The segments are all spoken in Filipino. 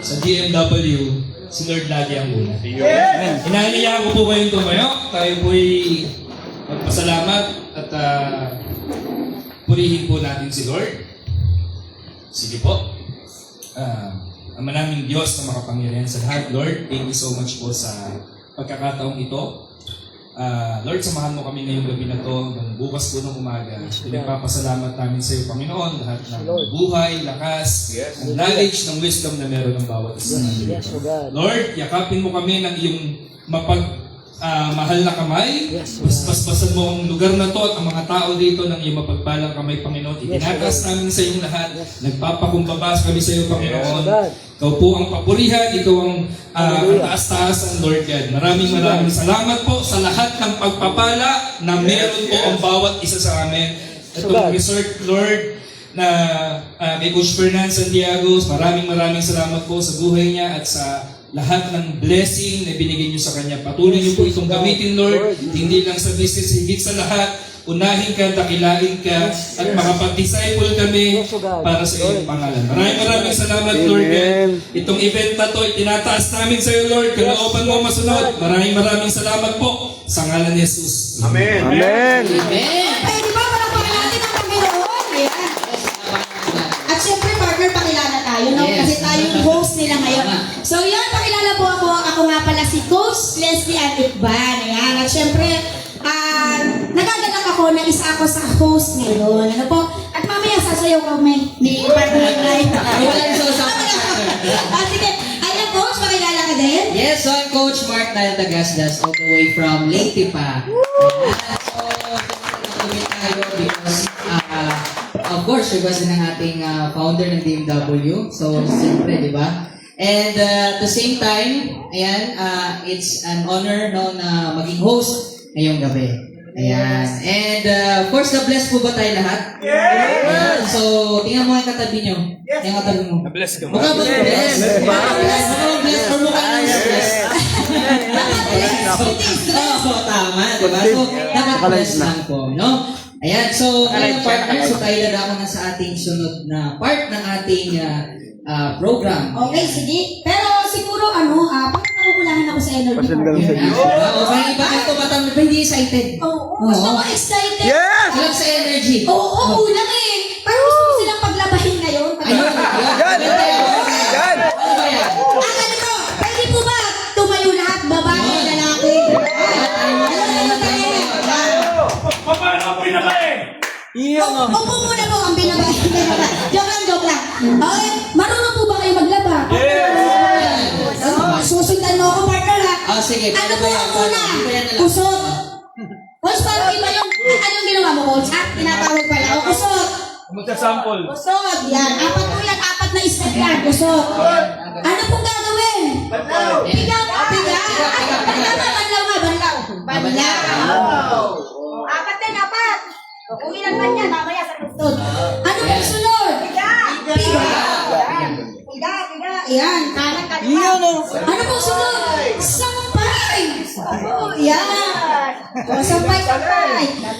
sa DMW, si Lord lagi ang una. Inaanyayahan ko po kayong tumayo. Tayo po'y magpasalamat at purihin po natin si Lord. Sige po. Ama naming Diyos na makapangyarihan sa lahat, Lord, thank you so much po sa pagkakataong ito. Lord, samahan mo kami ngayong gabi na to, ng bukas po ng umaga. Pinagpapasalamat namin sa iyo, Panginoon, lahat ng buhay, lakas, ng knowledge, ng wisdom na meron ng bawat isa. Lord, yakapin mo kami ng iyong mahal na kamay. Paspasan mo ang lugar na to at ang mga tao dito ng iyong mapagpalang kamay, Panginoon. Itinakas namin sa iyong lahat. Nagpapakumbaba kami sa iyo, Panginoon. Ikaw po ang papurihan, ikaw ang taas-taasan, Lord God. Maraming salamat po sa lahat ng pagpapala na meron po ang bawat isa sa amin. Itong resort, Lord, na kay Coach Fernand Santiago, maraming salamat po sa buhay niya at sa lahat ng blessing na binigay niyo sa kanya. Patuloy niyo po itong gamitin, Lord, hindi lang sa business, higit sa lahat. Unahin ka, dakilain ka, at makapag-disciple kami para sa iyong pangalan. Maraming salamat, Lord. Itong event na to, itinataas namin sa iyo, Lord. Kalooban mo masunod. Maraming salamat po sa ngalan ni Jesus. Amen. Amen. Pwede ba palakpakan natin ang Panginoon? Yan. At syempre, partner, pakilala tayo, no? Kasi tayo yung host nila ngayon. So yan, pakilala po ako. Ako nga pala si Coach Leslie Ann Ikban. Ayan. At syempre, nagagalak ako na isa ako sa host ngayon. Ano po? At mamaya sasayaw kami ni partner Ray. Sige. Ayan, Coach, pakilala ka din? Yes, so I'm Coach Mark Naldagasdas all the way from Leyte pa. So, tuloy tayo because, of course, siya ba ng ating founder ng DMW. So, siyempre, di ba? And at the same time, ayan, it's an honor no, na maging host ngayong gabi. Ayan. And of course, na-bless po ba tayo lahat? Yes! So, tingnan mo yung katabi nyo. Yung katabi mo. Na-bless ka ba? Mukha ba na-bless? Mukha na-bless or mukha na-bless? Oo, tama. Diba? So, naka-bless lang po. No? Ayan. So, ngayon partner, so tayo ako na sa ating sunod na part ng ating program. Okay, sige. Pero siguro, pagkakukulangan ako sa energy. Okay, bakit ito batang hindi excited? Oo, gusto ko excited. Yes! Kulang sa energy. Oo, kulang eh. Parang gusto ko silang paglabahin ngayon. Ayun. Yan! Yan! Ano ba yan? Ganito, pwede po ba tumayo lahat, babae, lalaki? Paano ang pinakain? Opo muna po ang binabae. Joke lang. Okay, marunong po ba kayo maglaba? Susundan mo ako, partner, ha? Sige. Ano po ang una? Kusot. Coach, parang iba yung, anong ginawa mo, Coach? Tinatawag pala. O, kusot. Magsasample. Kusot. Yan. Apat po yan. Apat na step yan. Kusot. Ano pong gagawin? Bigaw. Banlaw nga. Banlaw. Apat din, apat. Uwi lang man yan. Mamaya sa kusot. Ano pong sunod? Biga. Yan. Kanan. Ano pong sunod? Sampay. Yan. Sampay.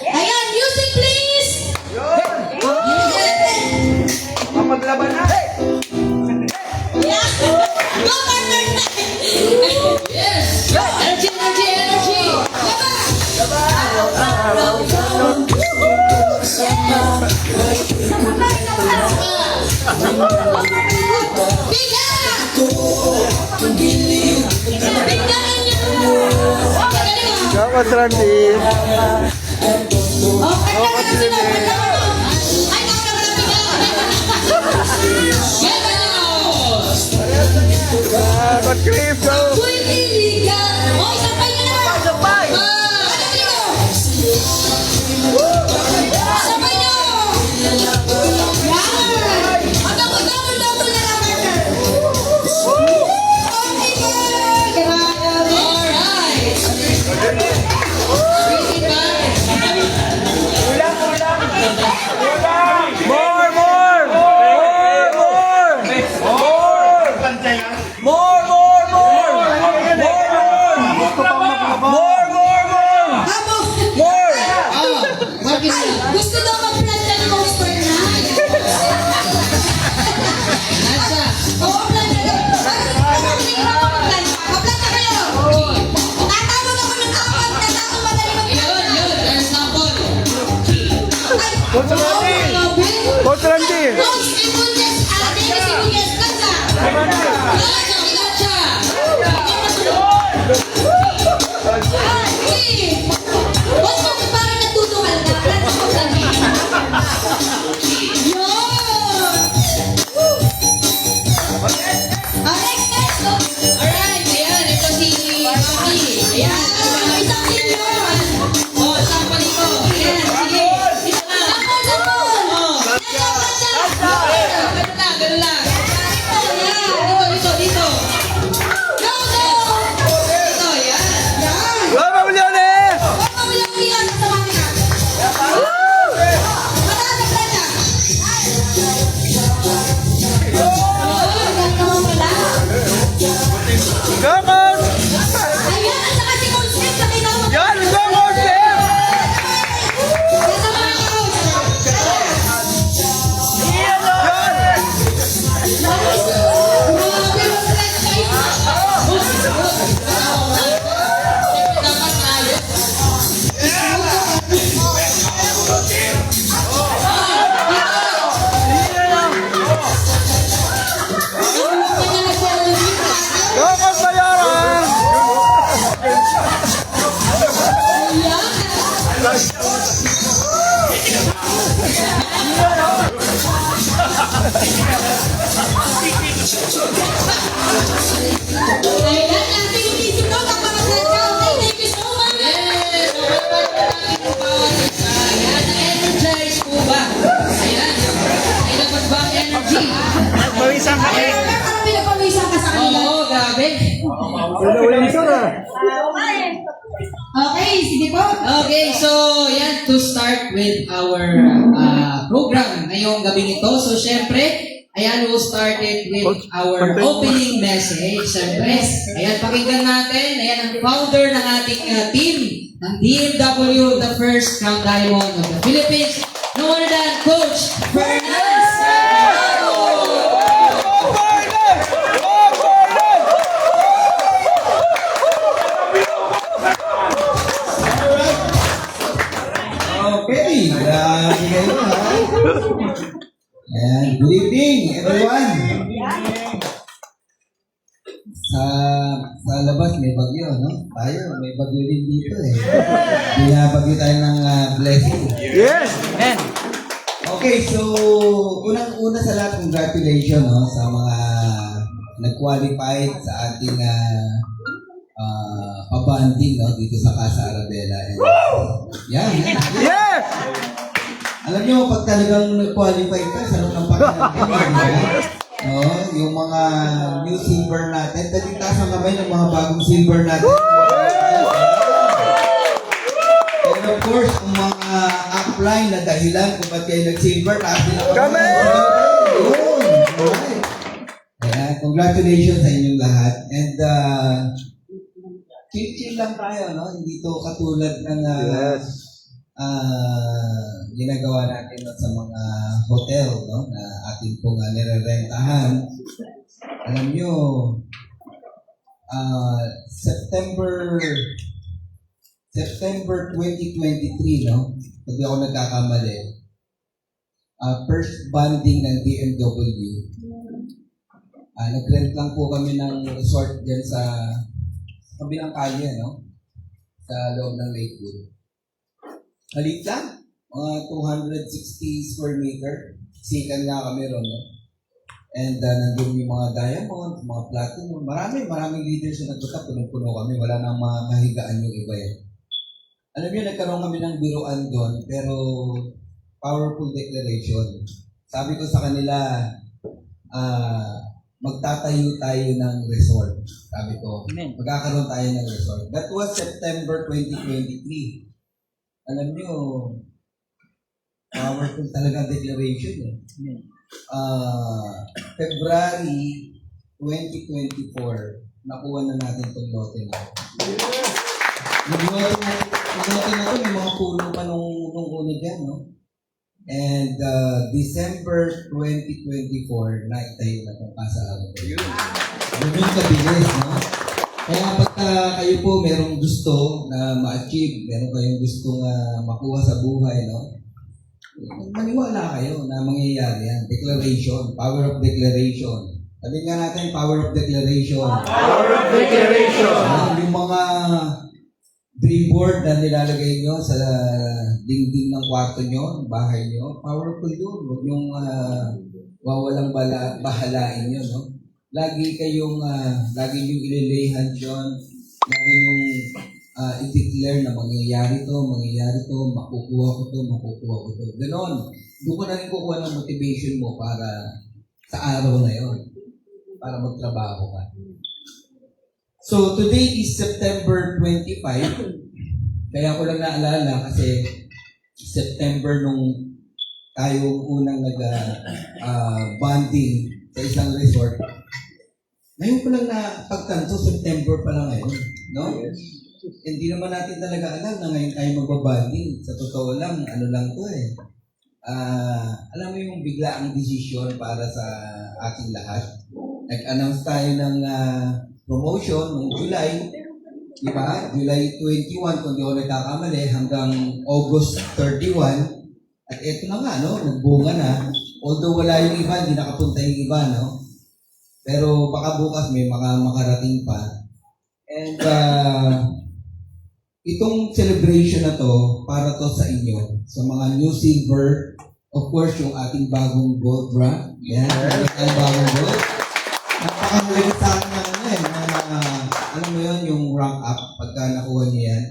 Ayan. Music, please. Maglaban na! Yeah. Go, partner. Yes! Energy! Biga! Bigain niyo. Dapat Randy! Ay, nakakarating Dapat Cliff! Go! Uy, Biga! Oy, sampay ka na! Sabay! Ano dito? Sampay niyo! Yan! Double na lang, partner! Okay, girl! Grabe! Alright! Waiting ba? More! More! Coach Ibunyas, Dennis Ibunyas, Kansa. Gotcha. Ay, Boss, bakit parang nagtutungal ka? Plans ko lang eh. Yun! Next, go! Alright, ayan, ito si Mami. Ayan, Isang team yun! oh, sample ito. Ayan, sige. Ito na. Sample! Ganun lang. Dito. Go, go! Ito, ayan. Yan! Go, Maulione! Huwag mo bilang iyan sa mami ka. Mataas ang planta. Galing naman pala. Go, Coach! Ayan, at saka si Coach Steph, nakita mo. Yan, go, Coach Steph! Kasama ka, Coach. Yan! Grabe, mag-flex kayo. Go, Coach Mayara! Ayan, ating isip ko, kapakasan ka. Okay, thank you so much. Ayan, energize po ba? Ayan, ay dapat ba ang energy? Pawisang Ay, parang pinagpawisan ka sa kanila. Oo, grabe. Ulang isa na. Okay, sige po. Okay, so yan to start with our program ngayong gabi nito. So syempre, ayan, we'll start it with our opening message. Syempre, ayan, pakinggan natin. Ayan, ang founder ng ating team, ng DMW, the first Crown Diamond of the Philippines, no other than Coach Fernandez. Okay, grabe kayo ha. Ayan, good evening everyone. Sa labas may bagyo, no? Tayo, may bagyo rin dito eh. Binabagyo tayo ng blessing. Yes! Okay, so unang-una sa lahat, congratulations no, sa mga nag-qualified sa ating pabanding no, dito sa Casa Arabella. And, yan. Yes! Alam nyo, pag talagang nag-qualify ka, sarap ng pakiramdam. No, yung mga new silver natin, daling taas ang kamay ng mga bagong silver natin. And of course, ang mga upline na dahilan kung ba't kayo nag-silver, taas din ang Kami! Yun! Alright. Kaya, congratulations sa inyong lahat. And, chill lang tayo, no? Hindi to katulad ng ginagawa natin no, sa mga hotel, no? Na atin pong nirerentahan. Alam nyo, September 2023, no? Pag ako nagkakamali, first banding ng DMW. Nag-rent lang po kami ng resort dyan sa kabilang kalye, no? Sa loob ng Lakewood. Halit lang, mga 260 square meter. Sikan nga kami ron, no? And nandun yung mga diamond, mga platinum. Maraming leaders na nagpunta, punong-puno kami. Wala nang mahigaan yung iba yan. Alam niyo, nagkaroon kami ng biruan doon, pero powerful declaration. Sabi ko sa kanila, magtatayo tayo ng resort. Sabi ko, magkakaroon tayo ng resort. That was September 2023. Alam niyo, powerful talaga declaration eh. February 2024, nakuha na natin itong lote na. Yung lote na ito, may mga puno pa nung una dyan, no? And December 2024, naitayo na itong Casa Arabella. Yun yung kabilis, no? Kaya pagka kayo po merong gusto na ma-achieve, meron kayong gusto na makuha sa buhay, no? maniwala kayo na mangyayari yan. Declaration, power of declaration. Sabihin nga natin, power of declaration. Power of declaration. Yung mga dream board na nilalagay nyo sa dingding ng kwarto nyo, bahay nyo, powerful yun. Huwag yung wawalang bahalain yun. No? Lagi nyo ililay hands yun. Lagi nyo i-declare na mangyayari to, makukuha ko to. Ganon. Doon ko na rin kukuha ng motivation mo para sa araw na yun. Para magtrabaho ka. So, today is September 25. Kaya ko lang naalala kasi September nung tayo unang bonding sa isang resort. Ngayon ko lang na pagtanto, September pa lang ngayon. No? Hindi naman natin talaga alam na ngayon tayo magbabanding. Sa totoo lang, ano lang to eh. Alam mo yung biglaang desisyon para sa ating lahat. Nag-announce tayo ng promotion noong July, di ba? July 21, kung di ako nagkakamali, hanggang August 31. At eto na nga, no? Nagbunga na. Although wala yung iba, hindi nakapunta yung iba, no? Pero baka bukas may makarating pa. And itong celebration na to, para to sa inyo, sa mga new silver, of course, yung ating bagong gold bra. Yan, ang bagong gold. Napakahalaga sa akin alam mo yun, yung rank up pagka nakuha niya yan.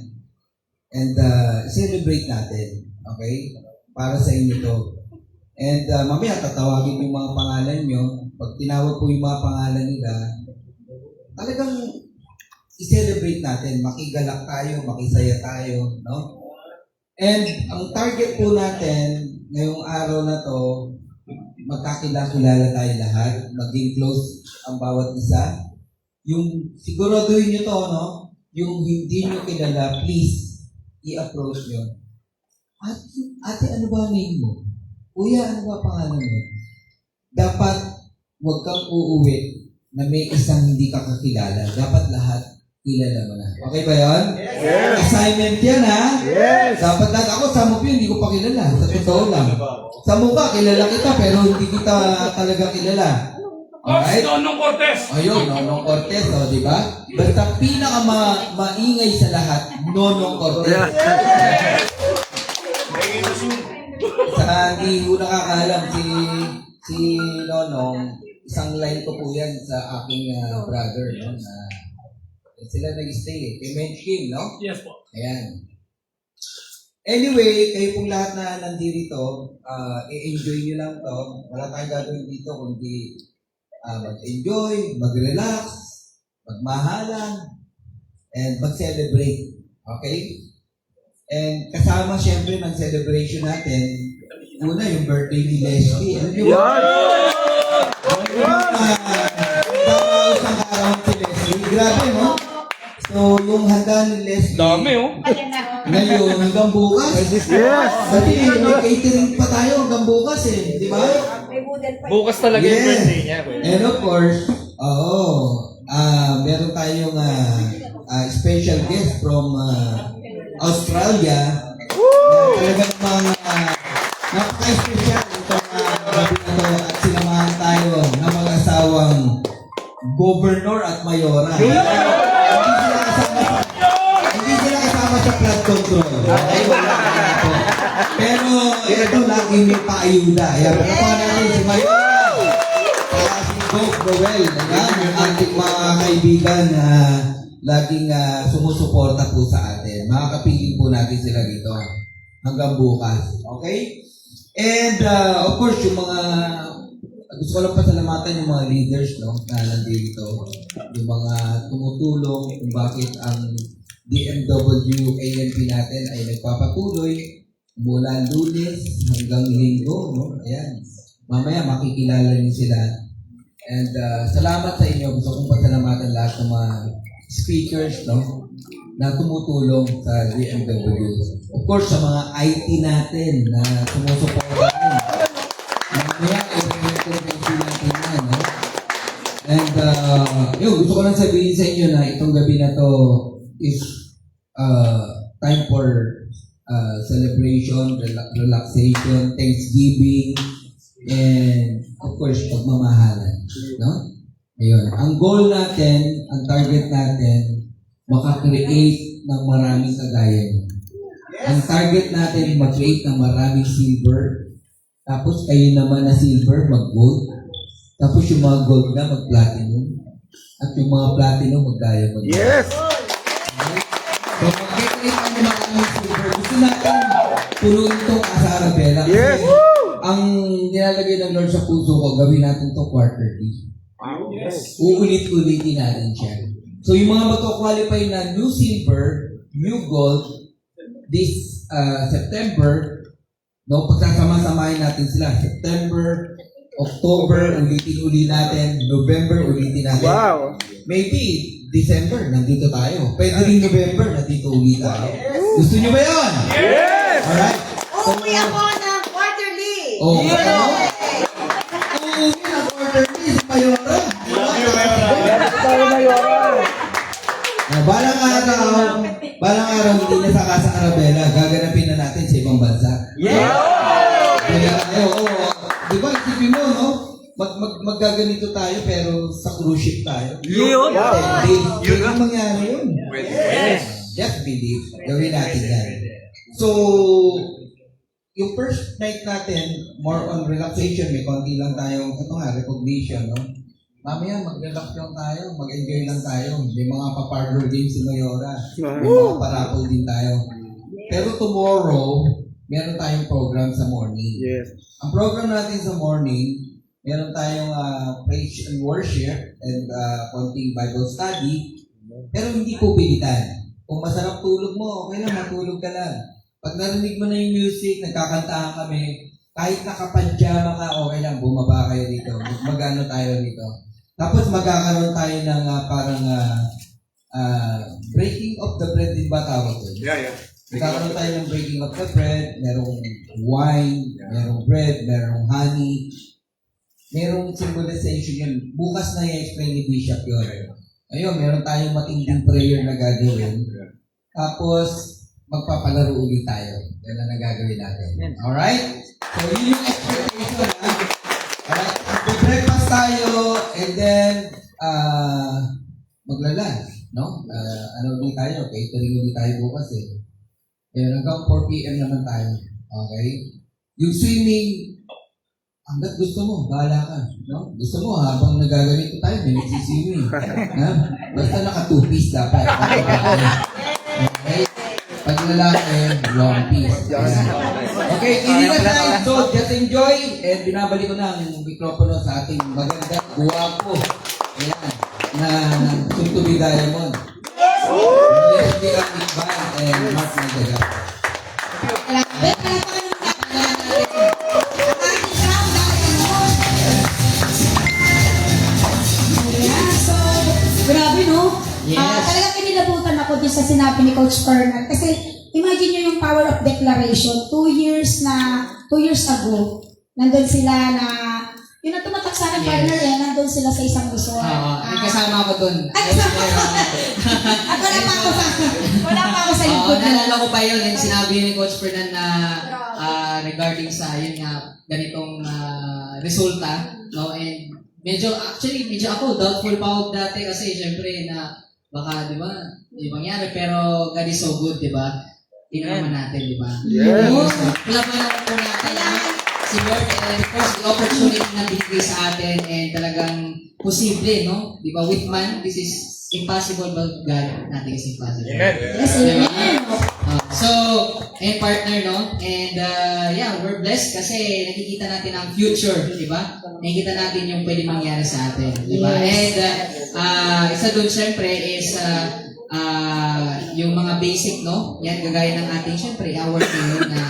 And celebrate natin. Okay? Para sa inyo to. And mamaya tatawagin yung mga pangalan nyo. Pag tinawag po yung mga pangalan nila, talagang i-celebrate natin. Makigalak tayo, makisaya tayo. No? And ang target po natin ngayong araw na to, magkakilala tayo lahat, maging close ang bawat isa. Yung siguraduhin nyo to, no? Yung hindi nyo kilala, please, i-approach nyo. Ate, ano ba name mo? Kuya, ano ba pangalan mo? Dapat, huwag kang uuwi na may isang hindi ka kakilala. Dapat lahat kilala mo na. Okay ba yun? Yes! Assignment yan, ha? Yes! Dapat lahat. Ako, sa mukha hindi ko pa kilala. Sa totoo lang. Sa mukha, kilala kita, pero hindi kita talaga kilala. Alright? Nonong Cortez. Ayun, Nonong Cortez, o, di ba? Basta maingay sa lahat, Nonong Cortez. Sa hindi ko nakakaalam, si Nonong, isang line ko po yan sa aking brother, no? Na sila nag-stay, kay Mench King, no? Yes po. Ayan. Anyway, kayo pong lahat na nandito, i-enjoy nyo lang to. Wala tayong gagawin dito kundi mag-enjoy, mag-relax, magmahalan, and mag-celebrate. Okay? And kasama syempre ng celebration natin, una yung birthday ni Leslie. Alam nyo ba? Damaos ang araw si Leslie. Grabe, no? So, yung handa ni Leslie, Dami oh. ngayon hanggang bukas. Yes! Kasi may catering pa tayo hanggang bukas eh. Di ba? Bukas talaga yung Yes. birthday niya. And of course, meron tayong special guest from Australia. Na talaga namang napaka-special itong gabi na to at sinamahan tayo ng mga asawang Governor at Mayora. Hindi sila kasama sa flood control. Okay, wala na po. Pero ito lagi may paayuda. Ayan, pagkapahan natin si Mayora. Kaya si Bob Noel. Ayan, yung ating mga kaibigan na laging sumusuporta po sa atin. Makakapiling po natin sila dito hanggang bukas. Okay? And of course, yung mga gusto ko lang pasalamatan yung mga leaders, no, na nandito. Yung mga tumutulong kung bakit ang DMW ANP natin ay nagpapatuloy mula Lunes hanggang Linggo, no? Ayan. Mamaya makikilala niyo sila. And salamat sa inyo. Gusto kong pasalamatan lahat ng mga speakers, no, na tumutulong sa DMW. Of course, sa mga IT natin na sumusuporta rin. Mamaya, i-recognize natin yan, no? And gusto ko lang sabihin sa inyo na itong gabi na to is time for celebration, relaxation, Thanksgiving, and of course, pagmamahalan. No? Ayun. Ang goal natin, ang target natin, makakreate ng maraming kagaya nyo. Ang target natin, mag-create ng maraming silver. Tapos kayo naman na silver, mag-gold. Tapos yung mga gold na, mag-platinum. At yung mga platinum, mag-diamond. Yes! So, mag-create ang maraming silver. Gusto natin punuin itong Asa Arabella. Kasi Yes! ang nilalagay ng Lord sa puso ko, gawin natin ito quarterly. Yes! Uulit-ulitin natin siya. So, yung mga magko-qualify na new silver, new gold, this September, no, pagsasama-samahin natin sila. September, October, ulitin-uli natin. November, ulitin natin. Wow! Maybe, December, nandito tayo. Pwede rin November, nandito uli tayo. Gusto nyo ba yun? Yes! Alright? Umuwi ako ng quarterly. Oh, ano? Uuwi na quarterly si Mayora. Tayo Mayora! Balang araw, hindi na sa Casa Arabella, gaganapin na natin sa ibang bansa. Kaya tayo, di ba, isipin mo, no? Maggaganito tayo, pero sa cruise ship tayo. Yun! Yun ang mangyari yun. Yes! Just believe. Gawin natin yan. So, yung first night natin, more on relaxation, may konti lang tayong, ito nga, recognition, no? Mamaya, mag-relax lang tayo, mag-enjoy lang tayo. May mga pa-parlor games si Mayora. May mga parapol din tayo. Pero tomorrow, meron tayong program sa morning. Yes. Ang program natin sa morning, meron tayong praise and worship and konting Bible study. Pero hindi po pilitan. Kung masarap tulog mo, okay lang, matulog ka lang. Pag narinig mo na yung music, nagkakantahan kami, kahit nakapadyama ka, okay lang, bumaba kayo dito. Magano tayo dito. Tapos magkakaroon tayo ng parang breaking of the bread, din ba tawag ko? Yeah. Magkakaroon tayo ng breaking of the bread, merong wine, merong bread, merong honey, merong symbolization yun. Bukas na i-explain ni Bishop yun. Ayun, meron tayong matinding prayer na gagawin. Tapos, magpapalaro ulit tayo. Yan ang nagagawin natin. Alright? So, yun yung expectation, ha? Alright? Breakfast tayo, and then, magla-lunch, no? Ano ulit tayo? Catering ulit tayo bukas, eh. Ayun, hanggang 4 p.m. naman tayo. Okay? Yung swimming, hanggat gusto mo, bahala ka. No? Gusto mo, habang nagaganito tayo, may nagsiswimming. Ha? Basta naka 2-piece dapat. Okay? Pag lalaki, long piece. Okay, hindi na tayo. So, just enjoy. And binabalik ko na ang mikropono sa ating maganda, guwapo. Ayan. Na Suntubi Diamond. Let's be a big band and Mark Mandaga. So, grabe no? Yes. Talagang kinilabutan ako din sa sinabi ni Coach Fernand. Kasi imagine nyo yung power of declaration. 2 years ago, nandun sila na, yun ang tumatak sa akin, Yes. partner eh, nandun sila sa isang resort. May kasama ko dun. At wala pa ako sa likod. Naalala ko pa yun, yung sinabi ni Coach Fernand na regarding sa yun nga, ganitong resulta, no? And medyo ako doubtful pa ako dati kasi syempre na baka, di ba, yung mangyari, pero God is so good, di ba? Tingnan naman natin, di ba? Yes. Laban po natin si Lord, and of course, the opportunity na binigay sa atin, and talagang posible, no? Di ba, with man, this is impossible, but God, nothing is impossible. Yes, Diba? amen. So, partner, no? And yeah, we're blessed kasi nakikita natin ang future, di ba? Nakikita natin yung pwede mangyari sa atin, di ba? Yes. And isa doon syempre is yung mga basic, no? Yan, gagaya ng ating syempre, our prayer na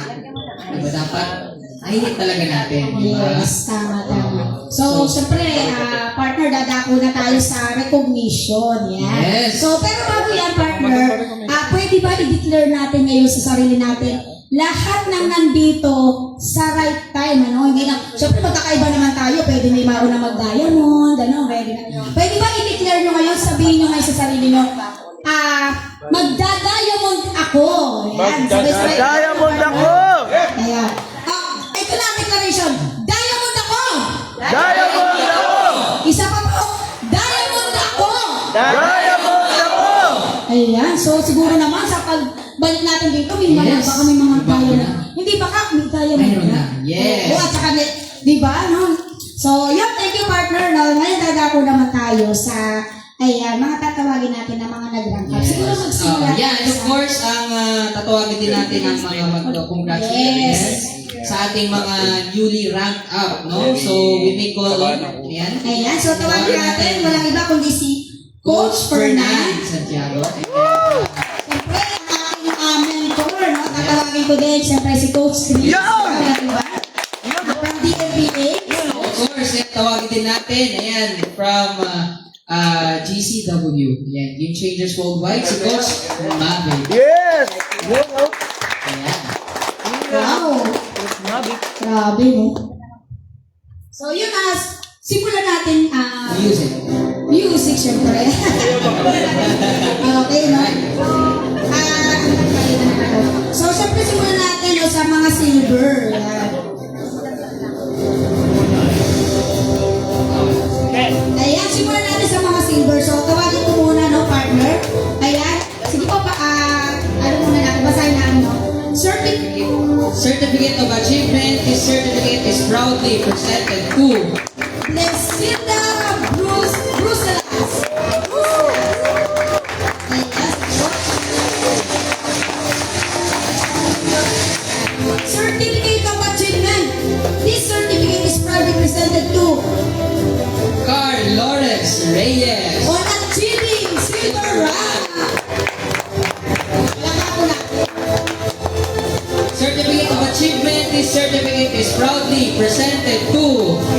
diba, dapat ay talaga natin, di ba? Yes, tama. So, syempre, partner, dadako na tayo sa recognition. Yan. Yes. So, pero bago yan, partner, pwede ba i-declare natin ngayon sa sarili natin, lahat ng nandito sa right time, ano? Hindi na, syempre, magkakaiba naman tayo, pwede may maro na mag-diamond, ano, pwede na. Pwede ba i-declare nyo ngayon, sabihin nyo ngayon sa sarili nyo, magda-diamond ako. Yan. Ayan, sabay-sabay. Diamond ako! Ayan. Ito lang, declaration. Diamond ako! Diamond ako! Isa pa po. Diamond ako! Diamond ako! Ayan, so siguro naman sa pagbalik natin dito, may mga, Yes. baka may mga Baka tayo na. na. Hindi baka, may tayo na. Mayroon na. Yes. Oo, at saka, di ba, no? So, yun, thank you partner, no? Ngayon dadako naman tayo sa, ayan, mga tatawagin natin na mga nag-rank up. Siguro magsimula. Yeah, and of course, ang tatawagin din natin ang mga mag-congratulations sa ating mga newly ranked up, no? So, we may call, ayan. Ayan, so tawagin natin, walang iba kundi si Coach Fernan. Santiago. Siyempre, ang aking mentor, no? Tatawagin ko din, siyempre si Coach Chris. Walang iba. From DNPA. Of course, tawagin din natin, ayan, from GCW. Ayan, Game Changers Worldwide, si Coach Maverick. Yes! Ayan. Wow! Grabe, no? So, yun na, simulan natin Music. music, syempre. Okay, no? So, syempre, simulan natin no, sa mga silver. Ayan, simulan natin sa mga silver. So, tawagin ko muna, no, partner? Ayan. Sige po, ano muna natin, basahin natin, no? Certificate of Achievement. This certificate is proudly presented to Lesilda Bruselas. Certificate of Achievement. This certificate is proudly presented to Carl Lawrence Reyes. on achieving silver rank. Wala ako na. Certificate of Achievement. This certificate is proudly presented to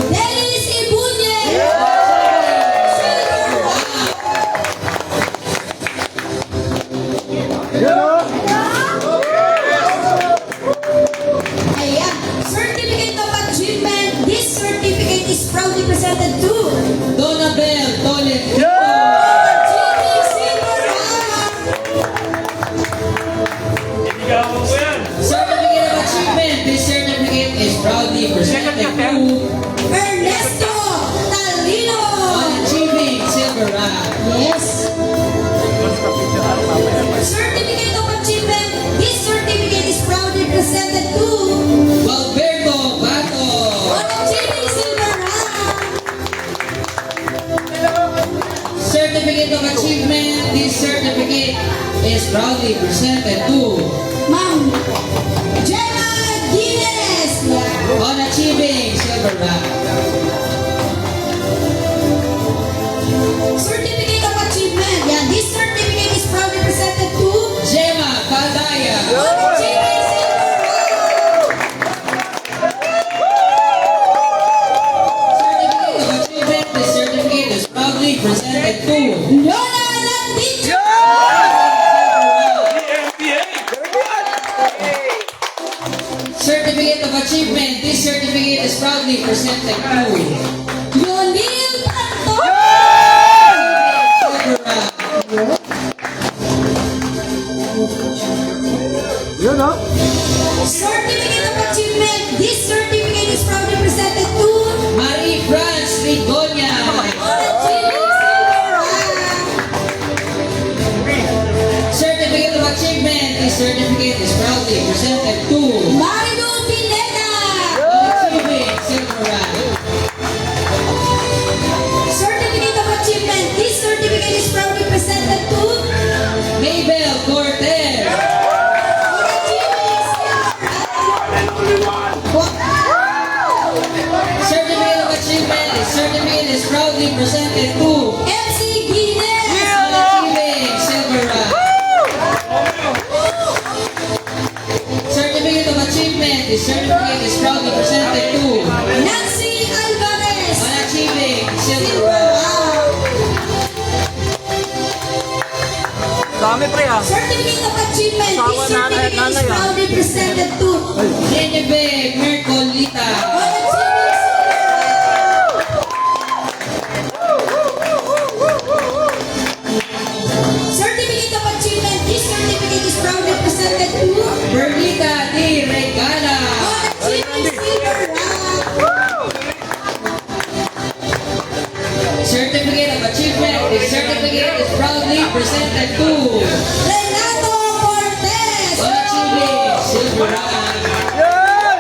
Dennis Ibunye. Silver rank. Ayan. Certificate of Achievement. This certificate is proudly presented to Donabel Tolentino. achieving silver rank. Certificate of Achievement. This certificate is proudly presented to Ernesto Talino. on achieving silver rank. Yes. Certificate of Achievement. This certificate is proudly presented to Alberto Bato on achieving silver rank. Certificate of Achievement. This certificate is proudly presented to Ma'am Gemma Guinness. Yeah. on achieving silver rank. Certificate of Achievement. Yeah, this certificate is proudly presented to Gemma Caldaya on achieving silver rank. Certificate of Achievement. This certificate is proudly presented to Lola Landicho. Certificate of Achievement. This certificate is proudly presented to Yonil Panto. silver rank. Yun, no? Certificate of Achievement. This certificate is proudly presented to Marie France Rigonia. on achieving silver rank. Certificate of Achievement. This certificate is proudly presented to Marilu Pineda. on achieving silver rank. Certificate of Achievement. This certificate is proudly presented to Mabel Cortez. on achieving silver rank. Certificate of Achievement. This certificate is proudly presented to MC Guinness. on achieving silver rank. Certificate of Achievement. This certificate is proudly presented to Nancy Alvarez. on achieving silver Silver rank. rank. Dami pre ah. Certificate of Achievement. This Sawa nanay at certificate is nanay, ah. proudly presented to Genevieve Mercolita. on achieving Certificate of Achievement. This certificate is proudly presented to presented to Renato Cortez! on achieving silver rank. Yan!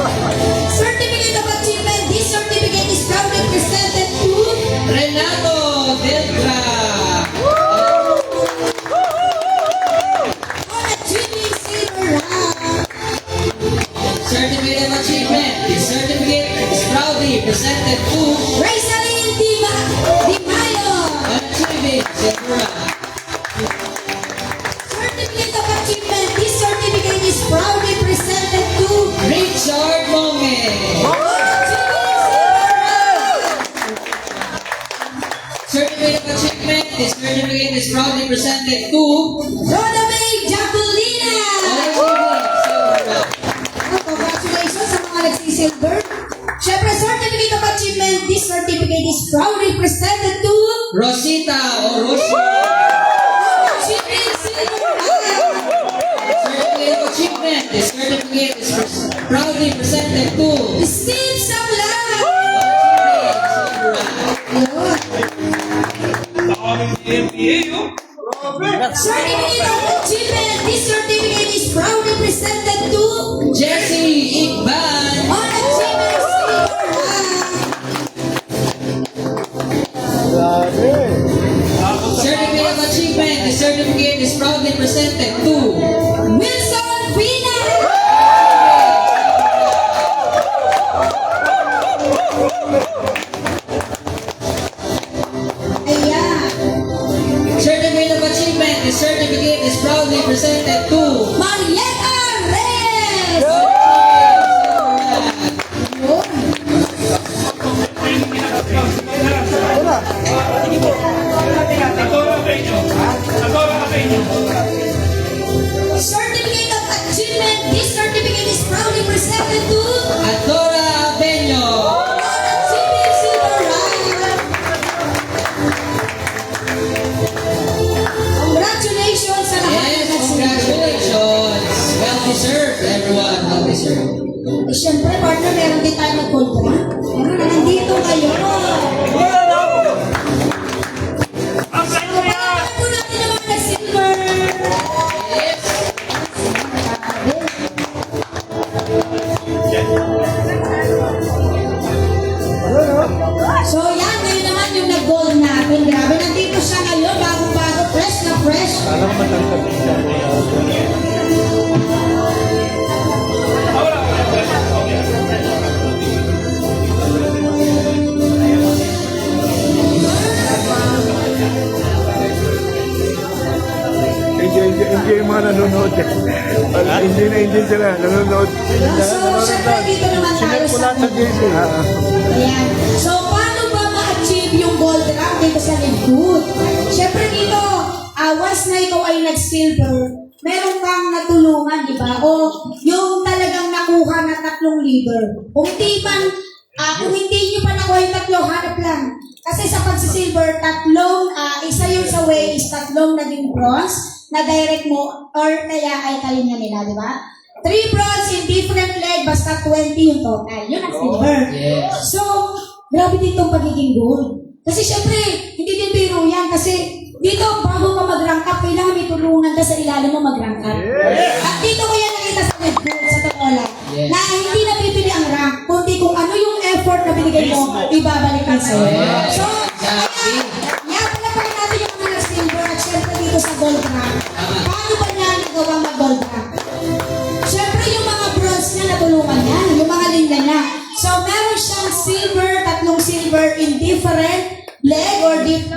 Certificate of Achievement. This certificate is proudly presented to Renato Deltra. on achieving silver rank. Certificate of Achievement. This certificate is proudly presented to Raisalin Di Mayo. on achieving silver rank. Certificate of Achievement. This certificate is proudly presented to Richard Monge. on achieving silver rank. Certificate of Achievement. This certificate is proudly presented to Rodamay Jaculina. on achieving silver rank. Congratulations sa mga nagsisilver. Siyempre, Certificate of Achievement. This certificate is proudly presented to Rosita Orochi. achieving silver rank. Certificate of Achievement. This certificate is proudly presented to Steve Sablan. on achieving silver rank. Certificate of Achievement. This certificate is proudly presented to Jesse Igban. on achieving silver rank. Grabe. Certificate of Achievement. This certificate is proudly presented to Wilson Pina. Ayan. Certificate of Achievement. This certificate is proudly presented to Marietta Reyes. Yun. Certificate of Achievement. This certificate is proudly presented to Adora Benyo. achieving silver rank. Congratulations sa lahat Yes, ng congratulations. Well deserved, everyone. Well deserved. Eh, Siyempre, partner, meron din tayo mag-kontra. Meron na nandito kayo. Palakpakan po natin ang mga nag-silver. Yes. Yan, So yan, ngayon naman yung nag-gold natin. Grabe, nandito siya ngayon, bago-bago, fresh na fresh. Alam mo matangkap siya. Enjoy yung mga nanonood. Hindi sila nanonood. So, syempre, dito naman tayo sa... Ayan. So, paano ba ma-achieve yung gold rank dito sa Ligud? Syempre dito, once na ikaw ay nag-silver, meron kang natulungan, di ba? O yung talagang nakuha na 3 leader. Kung hindi nyo pa nakuha yung 3, hanap lang. Kasi sa pagsisilver, 3, isa yun sa way is 3 naging bronze na direct mo or kaya ay kalinya nila, di ba? 3 bronze in different leg, basta 20 yung total. Yun ang silver. Yes. So, grabe dito ang pagiging gold. Kasi syempre, hindi din biro yan. Kasi dito, bago ka mag-rank up, kailangan may tulungan ka sa ilalim mo mag-rank up. At dito ko yan nakita sa Red Bull, sa totoo lang. Yes. Na hindi na bibili ang rank, kundi kung ano yung effort na binigay mo, ibabalik ka sa'yo. Yes. So, Exactly. kaya palapakan natin yung mga nag-silver at syempre dito sa gold rank. Paano ba niya nagawa mag-gold rank? Syempre yung mga bronze niya natulungan niya, yung mga linya niya. So meron siyang silver, 3 silver in different leg or 3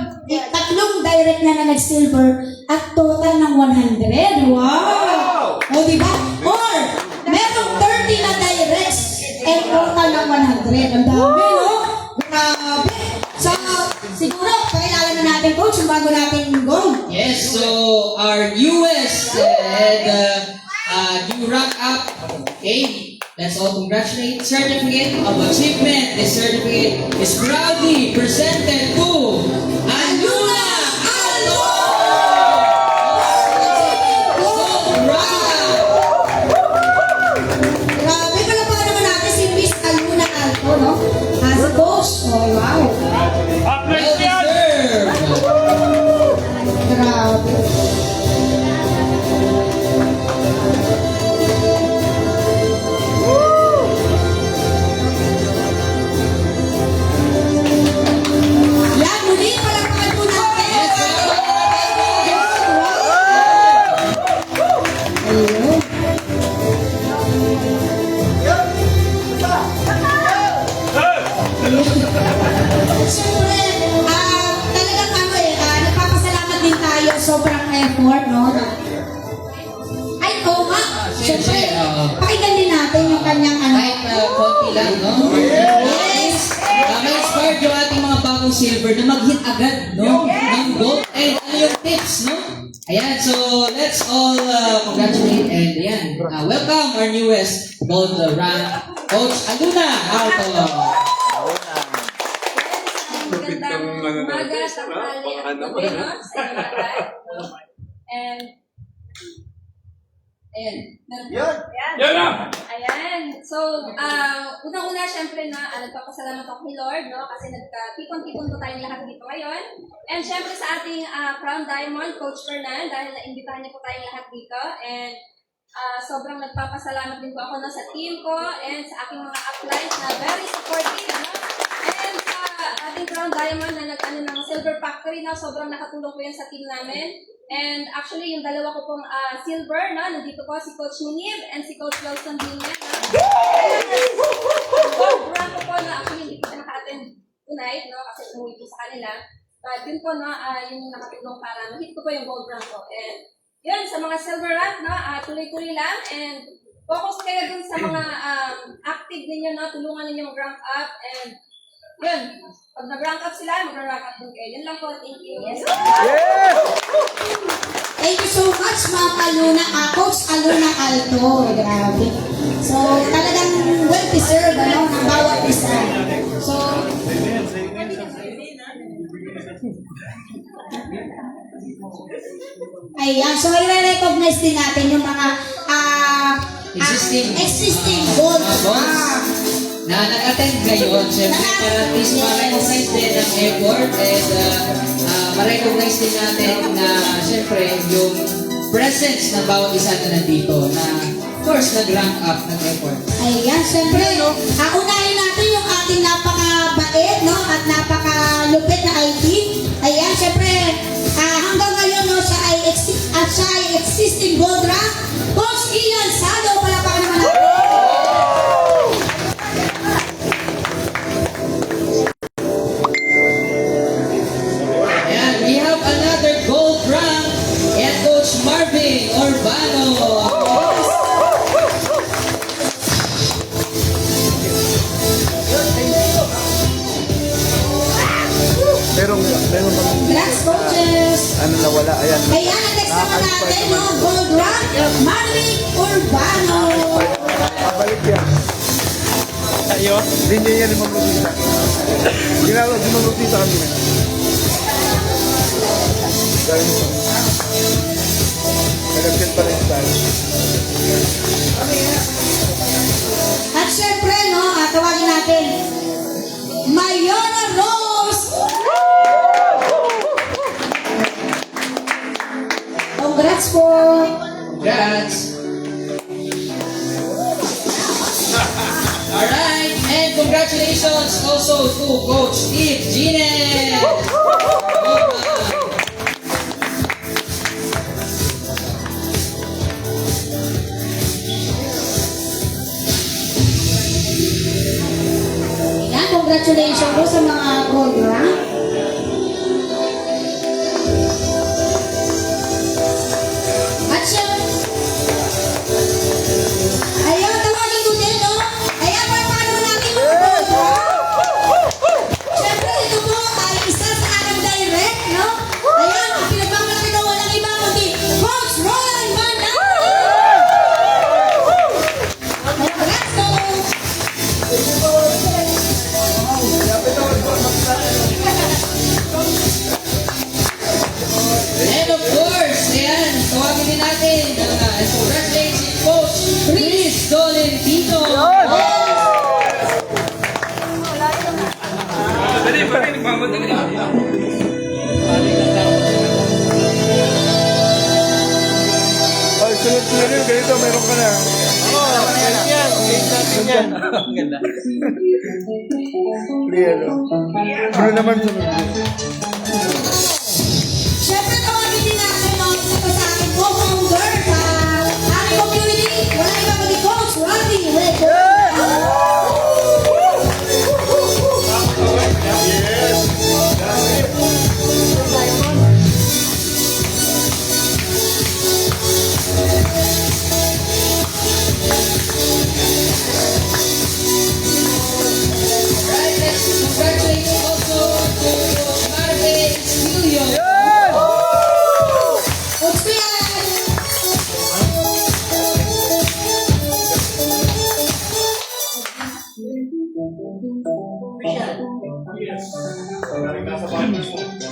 direct na nag-silver at total ng 100. Wow! O diba? Or merong 30 na direct and total ng 100. Ang dami, no? Grabe! So, siguro, pakilala na natin, coach, yung bago natin gold. Yes, so our newest new rank up, okay, let's all congratulate. Certificate of Achievement. This certificate is proudly presented to Anuna Aldo! Gold rank! Grabe, pala naman natin si Miss Aluna Alto, no? As a coach. Oh, support, no? Ay, oo nga. Siyempre, pakinggan din natin yung kanyang ano. Kahit konti lang, no? Yes! May-inspired yung ating mga bagong silver na mag-hit agad, no? Ng gold. And ano yung tips, no? Ayan, so let's all congratulate and ayan, welcome our newest gold rank, Coach Aluna Alto. Magandang umaga, tanghali at gabi, no? Sa inyo lahat. And, ayan. Ayan. So, unang-una, syempre na, nagpapasalamat ako kay Lord, no? Kasi nagka-tipon-tipon po tayong lahat dito ngayon. And syempre sa ating Crown Diamond, Coach Fernan, dahil naimbitahan niyo po tayong lahat dito. And sobrang nagpapasalamat din po ako na sa team ko and sa aking mga uplines na very supportive, no? And sa ating Crown Diamond na nag-ano ng Silver Factory na sobrang nakatulong po yan sa team namin. And actually, yung dalawa ko pong silver, no? Nandito po si Coach Munib and si Coach Wilson Dinian, no? Gold rank ko po na actually hindi ko siya naka-attend tonight, no? Kasi umuwi po sa kanila. But yun po, no? Yun yung nakatulong para ma-hit ko po yung gold rank ko. And yun, sa mga silver rank, no? Tuloy-tuloy lang. And focus kayo dun sa mga active ninyo, no? Tulungan ninyo mag-rank up. And yun, pag nag-rank up sila, mag-rank up din kayo. Yun lang po. Thank you. Yes. Thank you so much, Ma'am Aluna, Coach Aluna Alto. Grabe. So, talagang well-deserved, ano, ng bawat isa. So, ayan, so i-recognize din natin yung mga existing gold. Na nag-attend ngayon, syempre para at least ma-recognize din ang effort and ma-recognize din natin na syempre yung presence ng bawat isa na nandito na of course nag-rank up ng effort. Ayan, syempre, unahin natin yung ating napaka-bait, no, at napaka-lupit na IT. Ayan, syempre, hanggang ngayon, no, siya ay existing gold rank. Coach Ian Sado, palapakan naman natin. Ayan, we have another gold rank and Coach Marvin Urbano. Meron bang Congrats, coaches. ano nawala? Ayan. Ayan, ang next naman natin, no, gold rank, Marvin Urbano. Pabalik yan. Ayo? Hindi niya yan yung mamutita. Ginagawa si mamutita kami na. Dahil nag-accept pa rin tayo. At syempre, no, tawagin natin, Mayora Rose. Congrats po. Congrats! Alright, and congratulations also to Coach Steve Gine! Ayan, congratulations po sa mga gold rank. At syempre, ayun, tawagin ko din, no? Ayan, paano natin yung gold rank? Syempre, ito po ay isa sa aking direct, no? Ayan, ang pinagmamalaki na walang iba kundi Coach Roland Manang! Congrats, Coach! And of course, ayan, tawagin din natin and congratulate si Coach Chris Dolentino! Oh, sunod-sunod yun. Ganito, meron ka na. Ganda. Clear, no? Ano naman sunod? Siyempre, tawagin din natin no, isa pa sa ating co-founder sa ating community. Wala iba kundi Coach Randy Reco.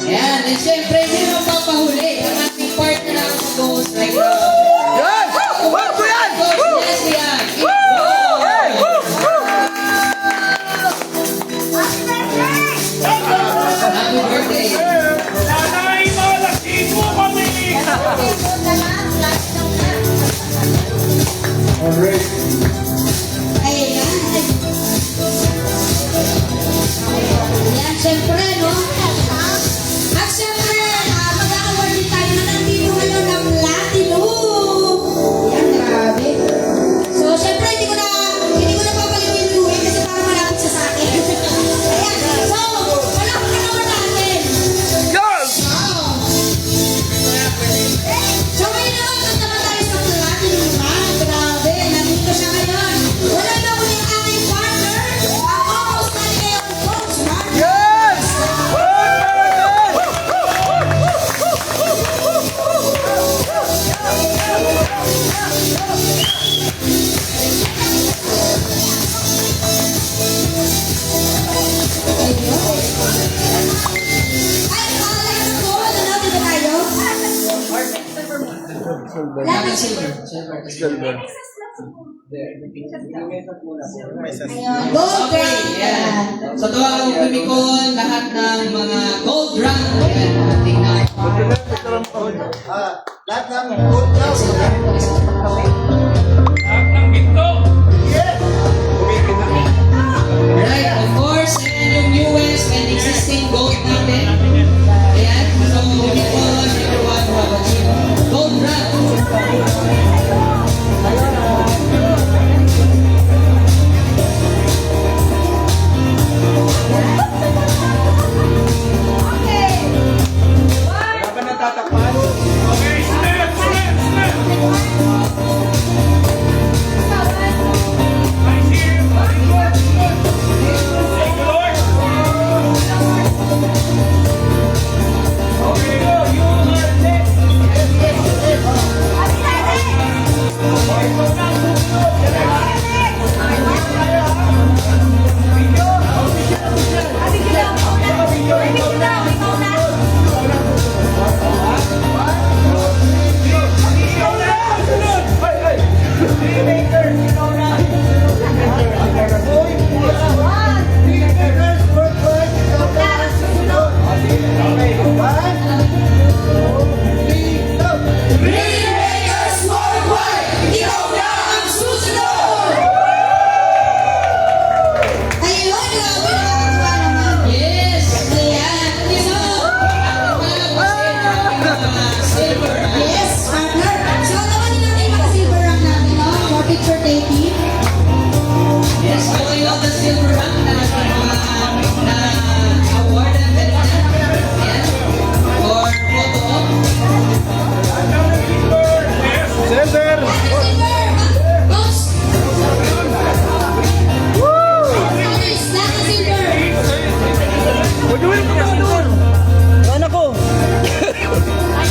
Ayan, and syempre, hindi naman papahuli ang ating partner na mag-host right now. Yan! Wow! Yan! Coach Leslie Ann. Happy birthday. Alright. Ayan. Ayan, syempre, no? At syempre, mag-a-award din tayo na nandito ngayon ng Platinum. Ayan, grabe. So, syempre, hindi ko na papalimuin kasi parang malapit siya sa akin. Ayan, so, malapit na naman natin. Yes! Wow. So, ngayon naman, punta naman tayo sa Platinum Band. Grabe, nandito siya ngayon. Wala na ko yung aking partner. Ang almost na ngayon, Coach Mark. Yes! Ay, like ko, ano, dito tayo? Lahat silver. Silver. Ayun, gold Okay, grand. yan. So, ito ang kumikon lahat ng mga gold rank. Ayan, ating na. Lahat ng gold daw. Right, of course, and yung newest and existing gold natin. Ayan, so kumikon everyone who have achieved gold rank. Wala ba natatakpan? Rainmakers Worldwide, ikaw na ang susunod! Ayun, grabe, nakakatuwa naman. Yes! Ayan, so, Silver. yes, partner. So, tawanin natin yung mga silver rank natin, no? For picture taking. Yes, okay all the silver rank na award and ganyan. Ayan. For photo op. Silver! Silver! Coach! Honors, lahat ng silver. Huwag yung win ka doon! Anak ko!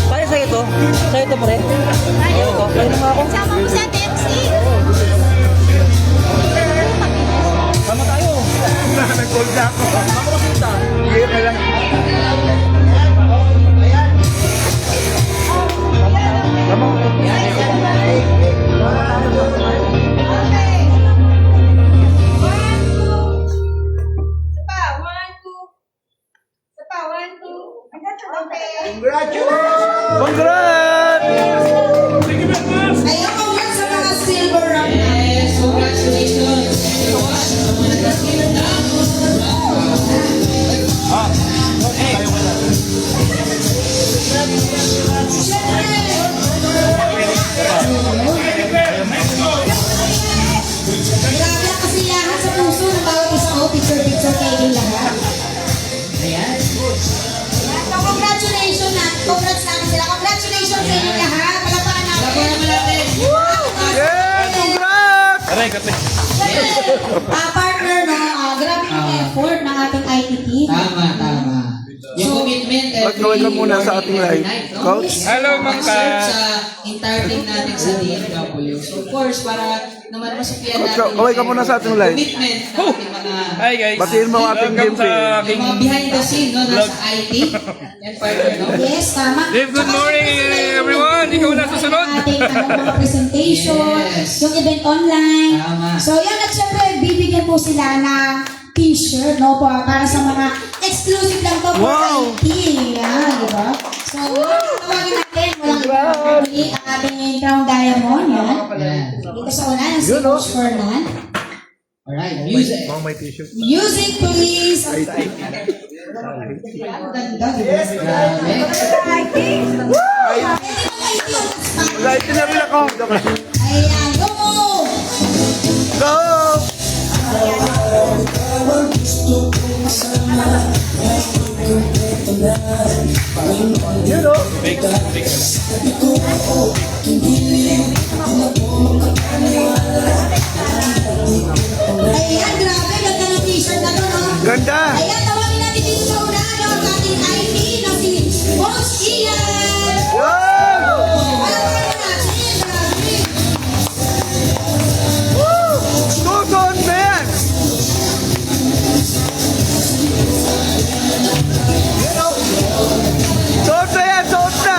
Kaya sa'yo to? Sa'yo to pre? Ayaw ko. Kaya naman ako. Sama mo sa Pepsi. Sama tayo! Nag-gold na ako. Sama ko sinta. Clear na lang. Sama ko. Congrats! Ayun, congrats sa mga silver rank natin. Yes, congratulations everyone sa mga nag-silver rank. Grabe ang kasiyahan sa puso ng bawat isa ko. Picture kayo lahat. Ayan. So, congratulations na. Congrats natin sila. Congratulations sa inyo lahat. Palapakan natin. Laban naman natin. Yes! Congrats! Partner, no? Grabe yung effort ng ating IT team. Tama, tama. Yung commitment every ka muna sa ating every live. night, no? Coach? Hello, Ma'am Kat. Serve sa entire team natin sa DMW. So of course, para naman masupian Coach, natin kaway ka muna sa ating live. commitment ng ating mga Hi guys. Batiin mo ang ating Welcome game team. sa yung mga behind the scene, no? Nasa IT. Yan, partner, no? Yes, tama. Dave, good morning, everyone. Ikaw na susunod. Ating mga presentation, Yes. yung event online. Tama. So yan, at syempre, bibigyan po sila ng t-shirt, no, para sa mga exclusive lang to for Wow. IT. Yan, di ba? So, tawagin natin, walang iba, ang ating Crown Diamond, yan. Yan. Dito sa unahan, si Coach Fernan. Alright, music. Mong may t-shirt. Music, please. Ang ganda, di ba? Grabe. Live na rin ako. Ayan, go! Go! Yun o. Ayan, grabe, ganda ng t-shirt na to, no? Ganda. Ayan, tawagin natin dito sa unahan, no, ang ating IT na si Boss Ian! Wow! Palakpakan natin, grabe! Susunod na yan. Suot na yan, suot na.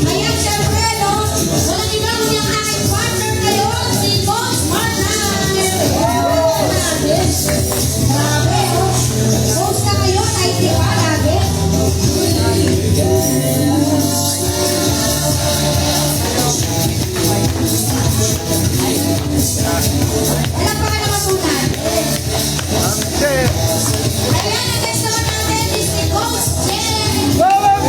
Ayan, syempre, no? Walang iba kundi ang aking partner ngayon, si Boss Marnan! Grabe, oh! Boss na ngayon, IT pa, lagi. Palakpakan naman po natin. Okay. Ayan, ang next naman natin is si Coach Jen. Go, Ma'am!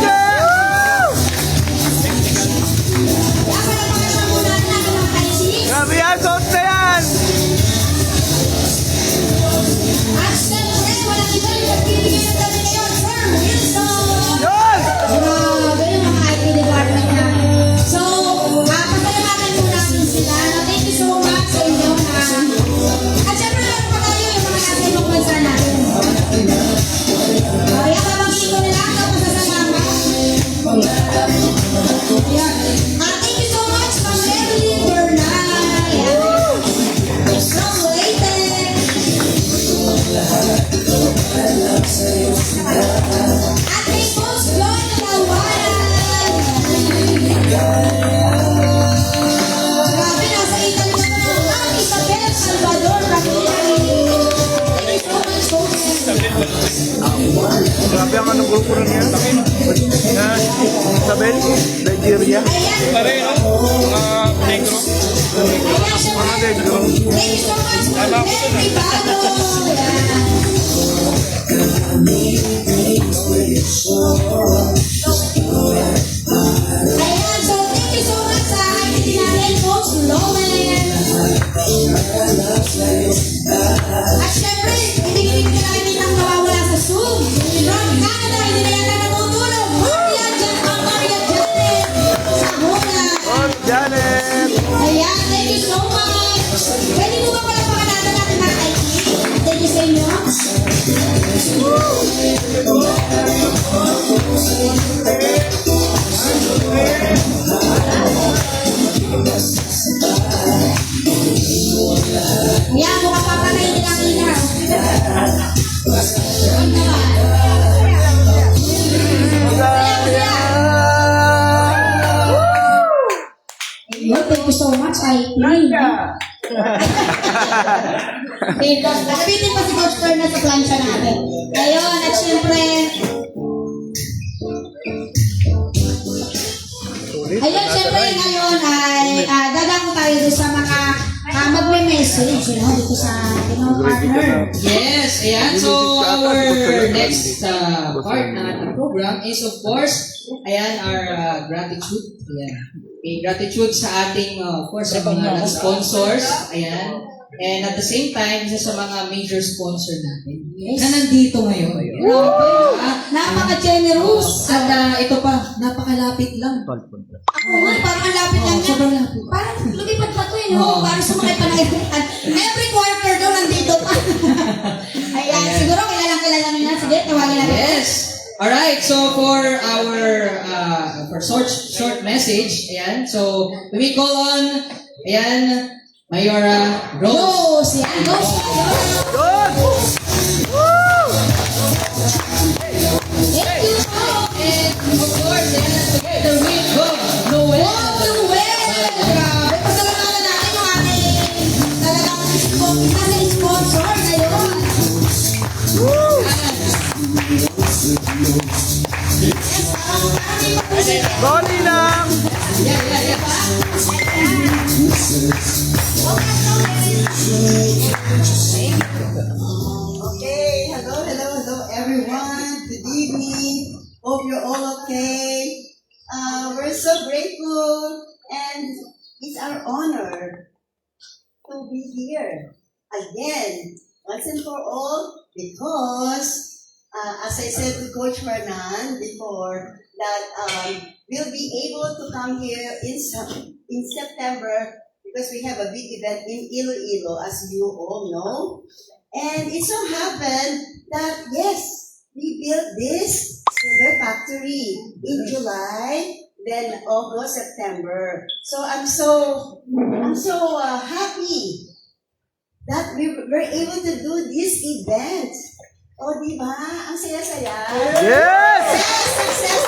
Palakpakan naman po natin ang mga IT. Grabe yan, suot na yan. At syempre, walang iba yung nagbibigay ng dami ngayon, Sir Wilson! Yun! Grabe yung mga IT department natin. So, pasalamatan po natin sila. No, thank you so much sa inyo na. At syempre, meron pa tayo yung mga nasa ibang bansa natin. Kaya babangin ko nila ang pasasalamat. Ayan. Thank you so much, Ma'am Evelyn Bernal. From Leyte. At kay Coach Joy Lawaran. Grabe, nasa Italy na naman ang Ma'am Isabel Salvador Ramirez. Thank you so much, Coach. Grabe ang anong grupo rin yan. Isabel, Nigeria. Ayan. Pare, no? Mga negro. Ayan, syempre. Thank you so much, Ma'am Henry Bago. Ayan, so thank you so much sa ating natin, Coach Lowen. At syempre, ibigay ko namin ang mawawala sa Zoom. From Canada, hindi na yata natutulog. Maria Janet sa Huna. Oh, Janet. Ayan, thank you so much. Pwede mo ba pala pakalatan natin mga IT? Thank you sa inyo. Ayan, mukhang papanayin nila ang ilaw. Huwag naman. Ayun, thank you so much, IT. Nakabitin pa si Coach Fernan sa plancha natin. Ayun, at syempre, ngayon ay dadako tayo doon sa mga magme-message, dito sa ating mga partner. Yes, ayan. So, our next part ng ating program is, of course, ayan, our gratitude. Ayan. Okay, gratitude sa ating, of course, sa mga sponsors. Ayan. And at the same time, isa sa mga major sponsor natin na nandito ngayon. Napaka-generous. At ito pa, napakalapit lang. Ako nga, parang ang lapit lang niya. Sobrang lapit. Parang lumipad pa to eh, no? Parang sumakay pa ng aeroplane. Every quarter daw nandito pa. Ayan, siguro kilala nyo na. Sige, tawagin natin. Yes. All right. So for our for short message, ayan. So we call on ayan Mayora Rose. Rose, yan. Rose, Good! thank you, Rose. And of course, ayan, together with Noel. Wow, Noel! Grabe, pasalamatan natin yung ating talagang sponsor ngayon. Sorry lang! Okay, hello everyone. Good evening. Hope you're all okay. We're so grateful and it's our honor to be here again, once and for all, because as I said to Coach Fernan before, that we'll be able to come here in September because we have a big event in Iloilo, as you all know. And it so happened that, yes, we built this sugar factory in July, then August, September. So I'm so happy that we were able to do this event. Oh, di ba? Ang saya-saya. Yes! Success.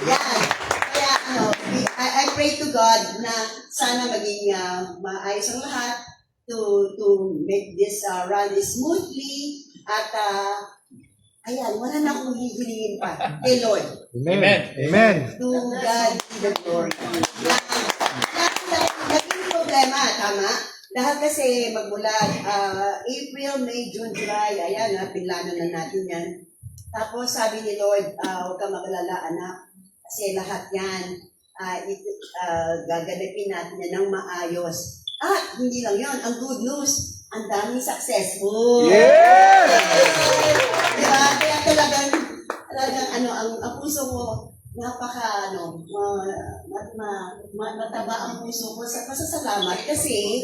Yan. Kaya I pray to God na sana maging maayos ang lahat to make this run smoothly at ayan, wala na akong hihilingin pa kay Lord. Amen. Amen. To God be the glory. Naging problema, tama? Dahil kasi magmula April, May, June, July, ayan, pinlano na natin yan. Tapos sabi ni Lord, huwag ka magalala anak, kasi lahat yan, gaganapin natin yan ng maayos. At hindi lang yon, ang good news, ang daming successful. Yes! Diba? Kaya talagang ang puso ko, mataba ang puso ko sa pasasalamat kasi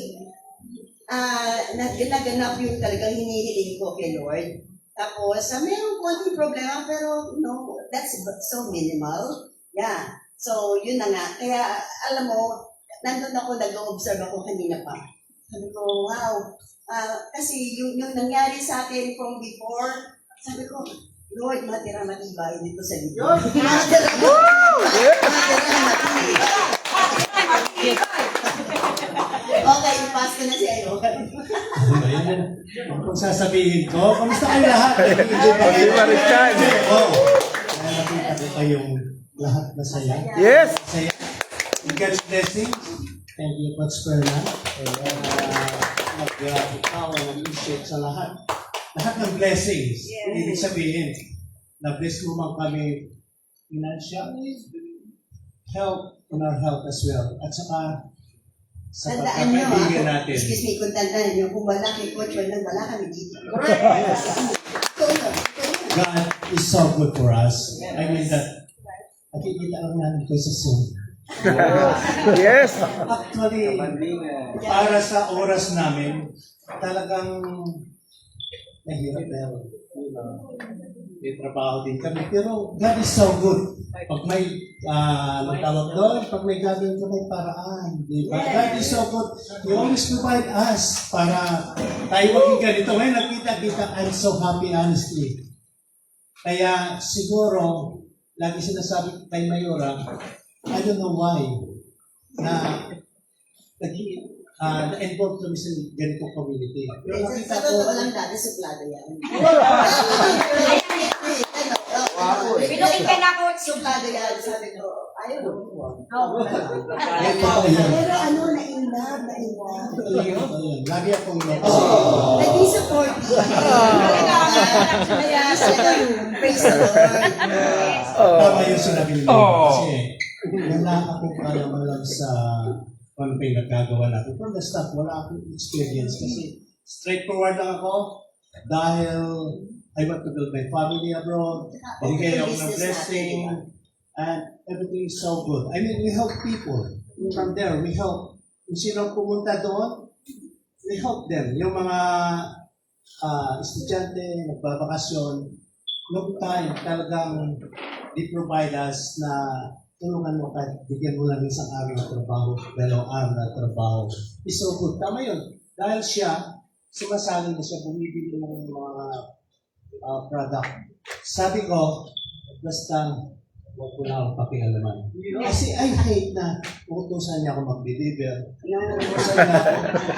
naganap yung talagang hinihiling ko kay Lord. Tapos, mayroong konting problema pero no, that's so minimal. Yeah. So, yun na nga. Kaya, alam mo, nandun ako, nag-observe ako kanina pa. Sabi ko, wow. Kasi yung nangyari sa akin from before, sabi ko, Lord, matira matibay dito sa libro. Matira matibay. Okay, ipas ko na si Ayo. Kung sasabihin ko, kamusta kayo lahat? Hindi pa rin yan. Oo. Kaya nakita ko kayong lahat masaya. Yes! Masaya. God's blessing. Thank you, Coach Fernan. Nag-ikaw, nag-appreciate sa lahat. Lahat ng blessings. Ibig sabihin, na-bless mo man kami financially, help in our health as well. At saka, sa Tandaan nyo, pagkakaibigan natin. excuse me, kung tandaan nyo, kung wala kay Coach, wala kami dito. God is so good for us. I mean that, nakikita lang namin kayo sa Zoom. Yes! Actually, para sa oras namin, talagang mahirap na yun. May trabaho din kami. Pero God is so good. Pag may magtawag doon, pag may gagawin ka may paraan. Diba? God is so good. He always provide us para tayo maging ganito. Ngayon nakita-kita, I'm so happy honestly. Kaya siguro, lagi sinasabi kay Mayora, I don't know why, na na-involve kami sa ganitong community. Pero nakita Sa ko, totoo lang dati, suplado yan. Pinukit ka na, Coach. Suplado yan, sabi ko, ayaw mo. ito yan. Pero na-inlove. Ayun, lagi akong Naging support. Kaya praise the Lord. tama yung sinabi nila. Kasi wala akong alam sa kung ano yung nagkagawa natin. From the start, wala akong experience kasi straightforward lang ako dahil I want to build my family abroad. Binigay ako ng blessing. And everything is so good. I mean, we help people. From there, we help. Kung sino pumunta doon, we help them. Yung mga estudyante, nagbabakasyon, noong time, talagang they provide us na tulungan mo kahit bigyan mo lang isang araw na trabaho, dalawang araw na trabaho. It's so good. Tama yun. Dahil siya, sumasali na siya, bumibili ng mga product. Sabi ko, basta huwag ko na akong pakialaman. Kasi I hate na utusan niya ako mag-deliver. Utusan niya ako,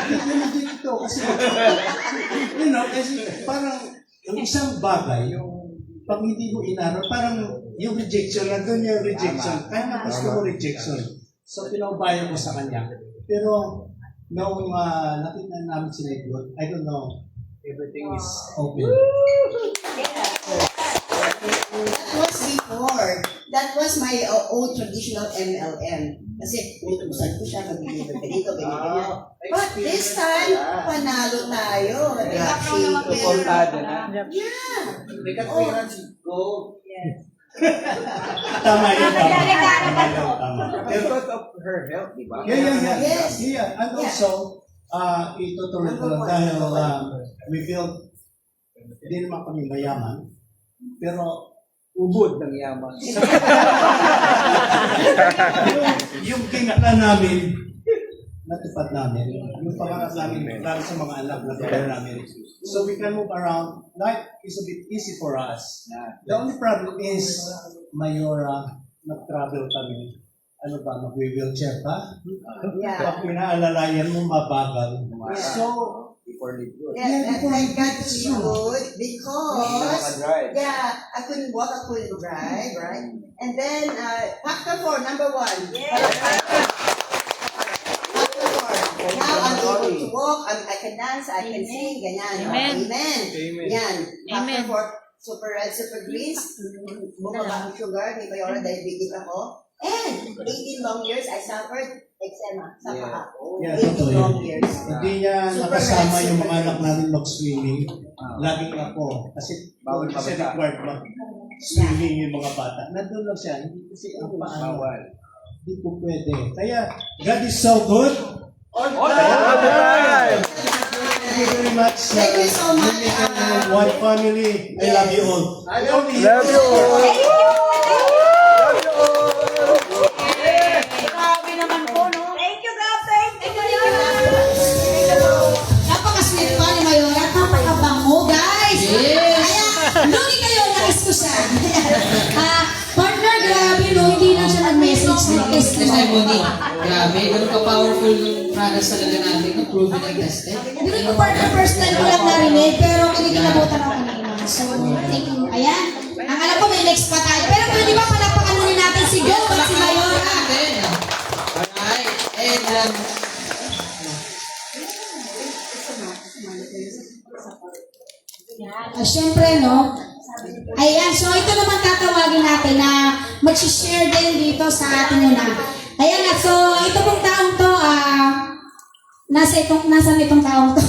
hindi na dito. Kasi, kasi parang yung isang bagay, pag hindi mo inaral, parang yung rejection, nandun yung rejection. Kaya na gusto mo rejection. So, pinaubayan ko sa kanya. Pero, nung nakita namin si Edward, I don't know, everything is open. That was before. That was my old traditional MLM. Kasi utusan ko siya, mag-deliver ka dito, ganyan. But this time, panalo tayo. Yeah. Tama yun, tama. Because of her health, di ba? Yes. Yeah. And also, itutuloy ko lang dahil we feel, hindi naman kami mayaman, pero Ubod ng yaman. yung kinala namin, natupad namin. Yung pangarap namin, para sa mga anak, natupad namin. So we can move around. Life is a bit easy for us. The only problem is, Mayora, nag-travel kami. Ano ba, mag-wheelchair pa? Yeah. Pag pinaalalayan mo, mabagal. So, Yeah, I got to be good because I couldn't walk, I couldn't drive, right? And then factor 4, number 1. Factor 4. Now I'm able to walk, I can dance, I can sing, ganyan. Amen. Yan. Factor 4, super greens, bumaba ang sugar, may Mayora, diabetic ako. And 18 long years, I suffered eczema sa paa. yeah, 18 long years. hindi niya nakasama yung mga anak namin mag-swimming. Laging ako. Kasi bawal kasi required mag-swimming yung mga bata. Nandun lang siya. Hindi kasi ang paano. Hindi po pwede. Kaya, God is so good. All the time. Thank you very much. Thank you so much. One family. I love you all. I love you all. Napaka-sweet pa ni Mayora. Napaka-bango, guys. Kaya, lugi kayo, nais ko siya. Partner, grabe, no? Hindi lang siya nag-message. Nag-test Testimony. Grabe, ganun ka-powerful yung products talaga natin, no? Proven and tested. Hindi ko partner, first time ko lang narinig, pero kinikilabutan ako kanina. So, thank you. Ayan. Ang alam ko, may next pa tayo. Pero pwede ba palakpakan muna natin si Go at si Mayora? Alright. And, Siyempre, no? Ayan, so ito naman tatawagin natin na mag-share din dito sa atin muna. Ayan na, so ito pong taong to, nasan itong taong to?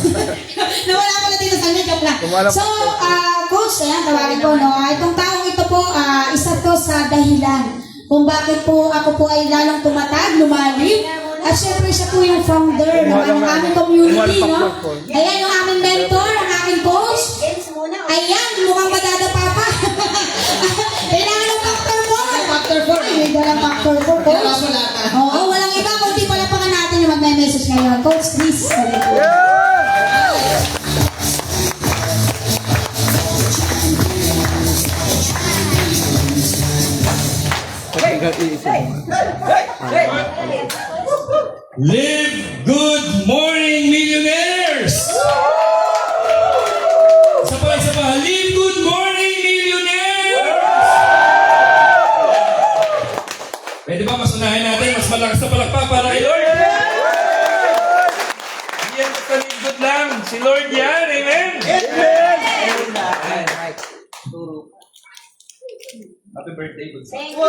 Nawala ko na dito sa amin, joke lang. So, coach, ayan, tawagin ko, no? Itong taong ito po, isa to sa dahilan kung bakit po ako po ay lalong tumatag, lumalim. At syempre siya po yung founder ng aming community, no? Ayan yung aming mentor, ang aming coach. Ayan, mukhang madadapa pa. Kailangan ng factor 4. Factor 4. May dalang factor 4, coach. Oo, walang iba, kundi palapakan natin yung magme-message ngayon. Coach, please. Live good morning, millionaires! Isa pa. Live good morning, millionaires! Pwede ba masunahin natin? Mas malakas na palakpak para kay Lord? Hindi yan basta live good lang. Si Lord yan. Amen? Happy birthday, good sir. Thank you.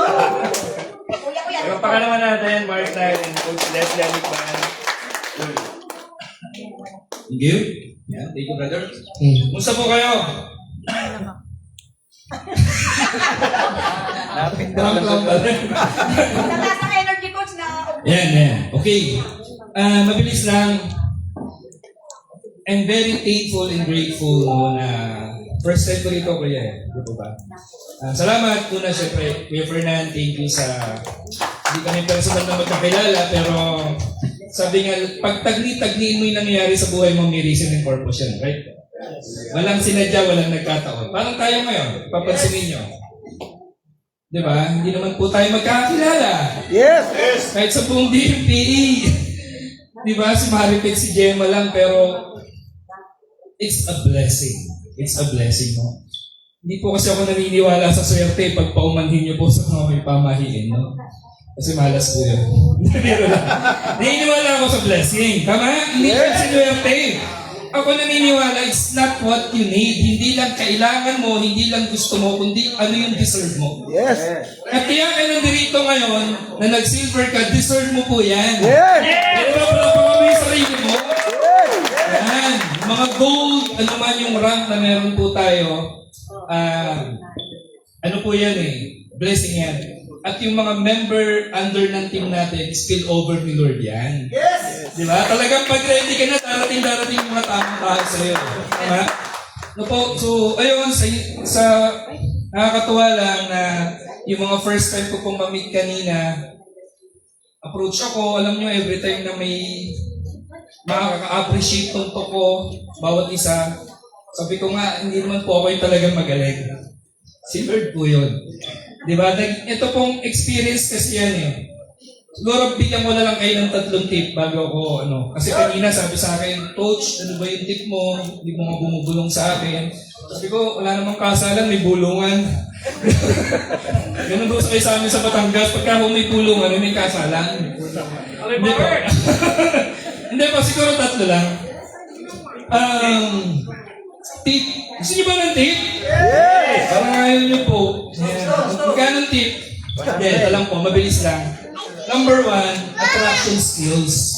Yung pakalaman natin, Mark Tyler and Coach Leslie Alikban. Thank you. Yeah, thank you, brother. Kumusta po kayo? Drunk lang ba rin? Nasa energy coach na Yan. Okay. Mabilis lang. I'm very thankful and grateful no, na first time ko rito, Kuya. Di po ba? Salamat muna, syempre, Kuya Fernan. Thank you sa... Hindi kami personal na magkakilala, pero sabi nga, pag tagli-tagliin mo yung nangyayari sa buhay mo, may reason and purpose yan, right? Walang sinadya, walang nagkataon. Parang tayo ngayon, papansinin nyo. Di ba? Hindi naman po tayo magkakilala. Yes! Kahit sa buong DMPE. Di ba? Si Maripit, si Gemma lang, pero it's a blessing. It's a blessing, no? Hindi po kasi ako naniniwala sa swerte pag paumanhin niyo po sa mga may pamahiin, no? Kasi malas po yun. Biro lang. Naniniwala ako sa blessing. Tama? Hindi ko sa swerte. Ako naniniwala, it's not what you need. Hindi lang kailangan mo, hindi lang gusto mo, kundi ano yung deserve mo. Yes! At kaya ka nandito ngayon, na nag-silver ka, deserve mo po yan. Yes! Pero wala pa kami sa sarili mo. Yan. Mga gold, ano man yung rank na meron po tayo, ano po yan blessing yan. At yung mga member under ng team natin, spill over ni Lord yan. Yes! Di ba? Talagang pag ready ka na, darating yung mga tamang tao sa'yo. Diba? No po, so, ayun, sa nakakatuwa lang na yung mga first time ko pong ma-meet kanina, approach ako, alam nyo, every time na may makaka-appreciate tong ko, bawat isa, sabi ko nga, hindi naman po ako yung talagang magaling. Si Lord po yun. Diba? Ito pong experience kasi yan Siguro bigyan ko na lang kayo ng 3 tip bago ako, Kasi kanina sabi sa akin, Coach, ano ba yung tip mo? Hindi mo nga bumubulong sa akin. Sabi ko, wala namang kasalan, may bulungan. Ganun doon sa amin sa Batangas, pagka kung may bulungan, may kasalan. Hindi po. Hindi po, siguro 3 lang. Tip. Gusto niyo ba ng tip? Yes! Parang ayaw niyo po. Magkano ng tip? Hindi, ito lang po, mabilis lang. Number 1, attraction skills.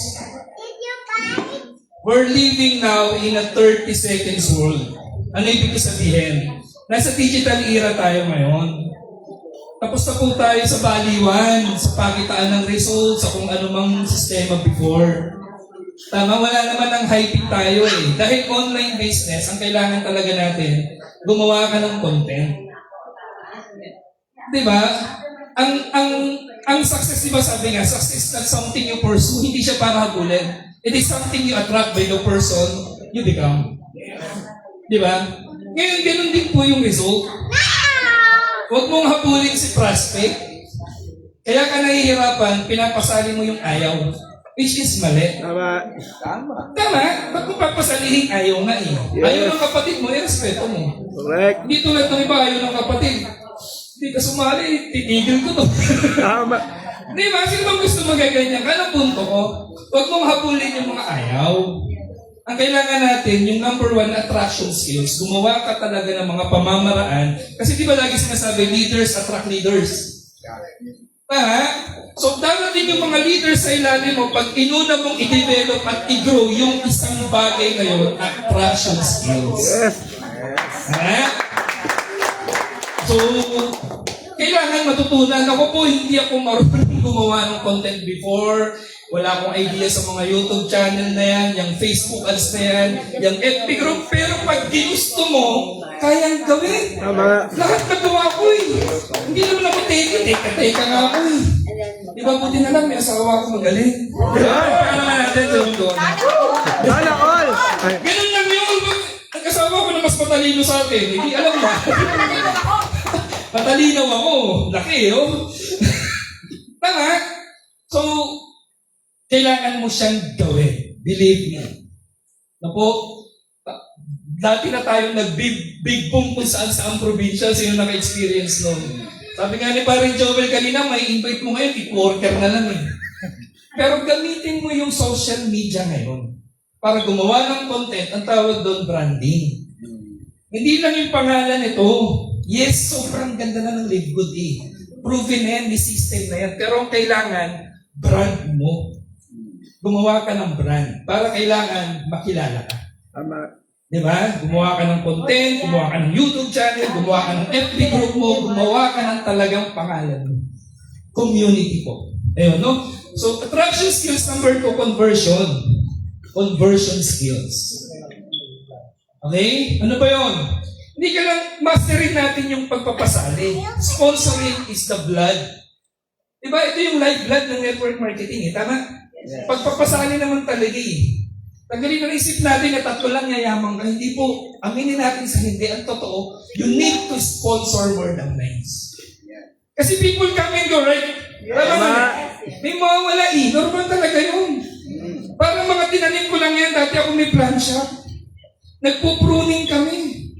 We're living now in a 30 seconds world. Ano ibig sabihin? Nasa digital era tayo ngayon. Tapos na po tayo sa baliwan, sa pakitaan ng results, sa kung anumang sistema before. Tama, wala naman ang hyping tayo Dahil online business, ang kailangan talaga natin, gumawa ka ng content. Diba? Ang success, diba sabi nga, success is not something you pursue, hindi siya para habulin. It is something you attract by the person you become. Diba? Ngayon, ganun din po yung result. Huwag mong habulin si prospect. Kaya ka nahihirapan, pinapasali mo yung ayaw. Which is mali. Tama. Tama? Ba't kung papasalihin ayaw nga Yes. Ayaw ng kapatid mo, respeto mo. Correct. Hindi tulad ng iba, ayaw ng kapatid. Hindi ka sumali, titigil ko to. Tama. Di ba? Sino bang gusto magaganyan ka? Anong punto ko? Huwag mong habulin yung mga ayaw. Ang kailangan natin, yung number 1, attraction skills. Gumawa ka talaga ng mga pamamaraan. Kasi di ba lagi sinasabi, leaders attract leaders. So, darating yung mga leaders sa ilalim mo, pag inuna mong i-develop at i-grow yung isang bagay na yun, attraction skills. Yes. So, kailangan matutunan. Ako po, hindi ako marunong gumawa ng content before. Wala akong idea sa mga YouTube channel na yan, yung Facebook ads na yan, yung FB group. Pero pag ginusto mo, kayang gawin. Tama. Lahat nagawa ko Hindi naman ako teka nga ako Di ba buti na lang, may asawa ako magaling. Kaya naman natin doon. Sana all. Ay, Ganun lang yun. Nag-asawa ko na mas matalino sa akin. Hindi alam ba? Matalinaw ako. Laki, Tama? So, kailangan mo siyang gawin. Believe me. Dati na tayo nag-big boom kung saan probinsya. Sino naka-experience nun? Sabi nga ni Paring Joel kanina, may invite mo ngayon, worker na lang Pero gamitin mo yung social media ngayon para gumawa ng content. Ang tawag doon, branding. Hindi lang yung pangalan ito. Yes, sobrang ganda na ng Live Good Proven na yan, may system na yan. Pero ang kailangan, brand mo. Gumawa ka ng brand para kailangan makilala ka. tama. Di ba? Gumawa ka ng content, gumawa ka ng YouTube channel, gumawa ka ng FB group mo, gumawa ka ng talagang pangalan mo. Community po. Ayun, no? So, attraction skills number 2, conversion. Conversion skills. Okay? Ano ba yun? Hindi ka lang, masterin natin yung pagpapasali. Sponsoring is the blood. Diba? Ito yung lifeblood ng network marketing, tama? Pagpapasali naman talaga Tanggalin na isip natin na tatlo lang yayaman ka. Hindi po, aminin natin sa hindi. Ang totoo, you need to sponsor more than nice. Kasi people come and go, right? May mawawala normal talaga yun. Parang mga tinanim ko lang yan, dati ako may plant shop. Nagpo-pruning kami.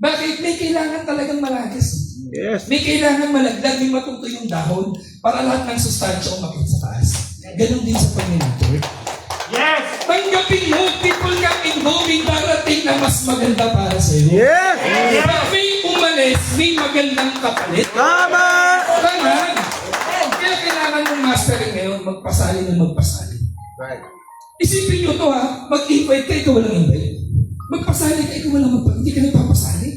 Bakit? May kailangan talagang malagis. Yes. May kailangan malagdag, may matuto yung dahon para lahat ng sustansya umakit sa taas. Ganon din sa pag-network. Yes. Tanggapin mo, people come and go, may darating na mas maganda para sa iyo. Yes. Pag may umalis, may magandang kapalit. Tama. Tama. Kaya kailangan mong masterin ngayon, magpasali ng magpasali. Right. Isipin nyo to mag-invite ka, ikaw walang invite. Magpasali ka, ikaw walang magpasali. Hindi ka nagpapasali.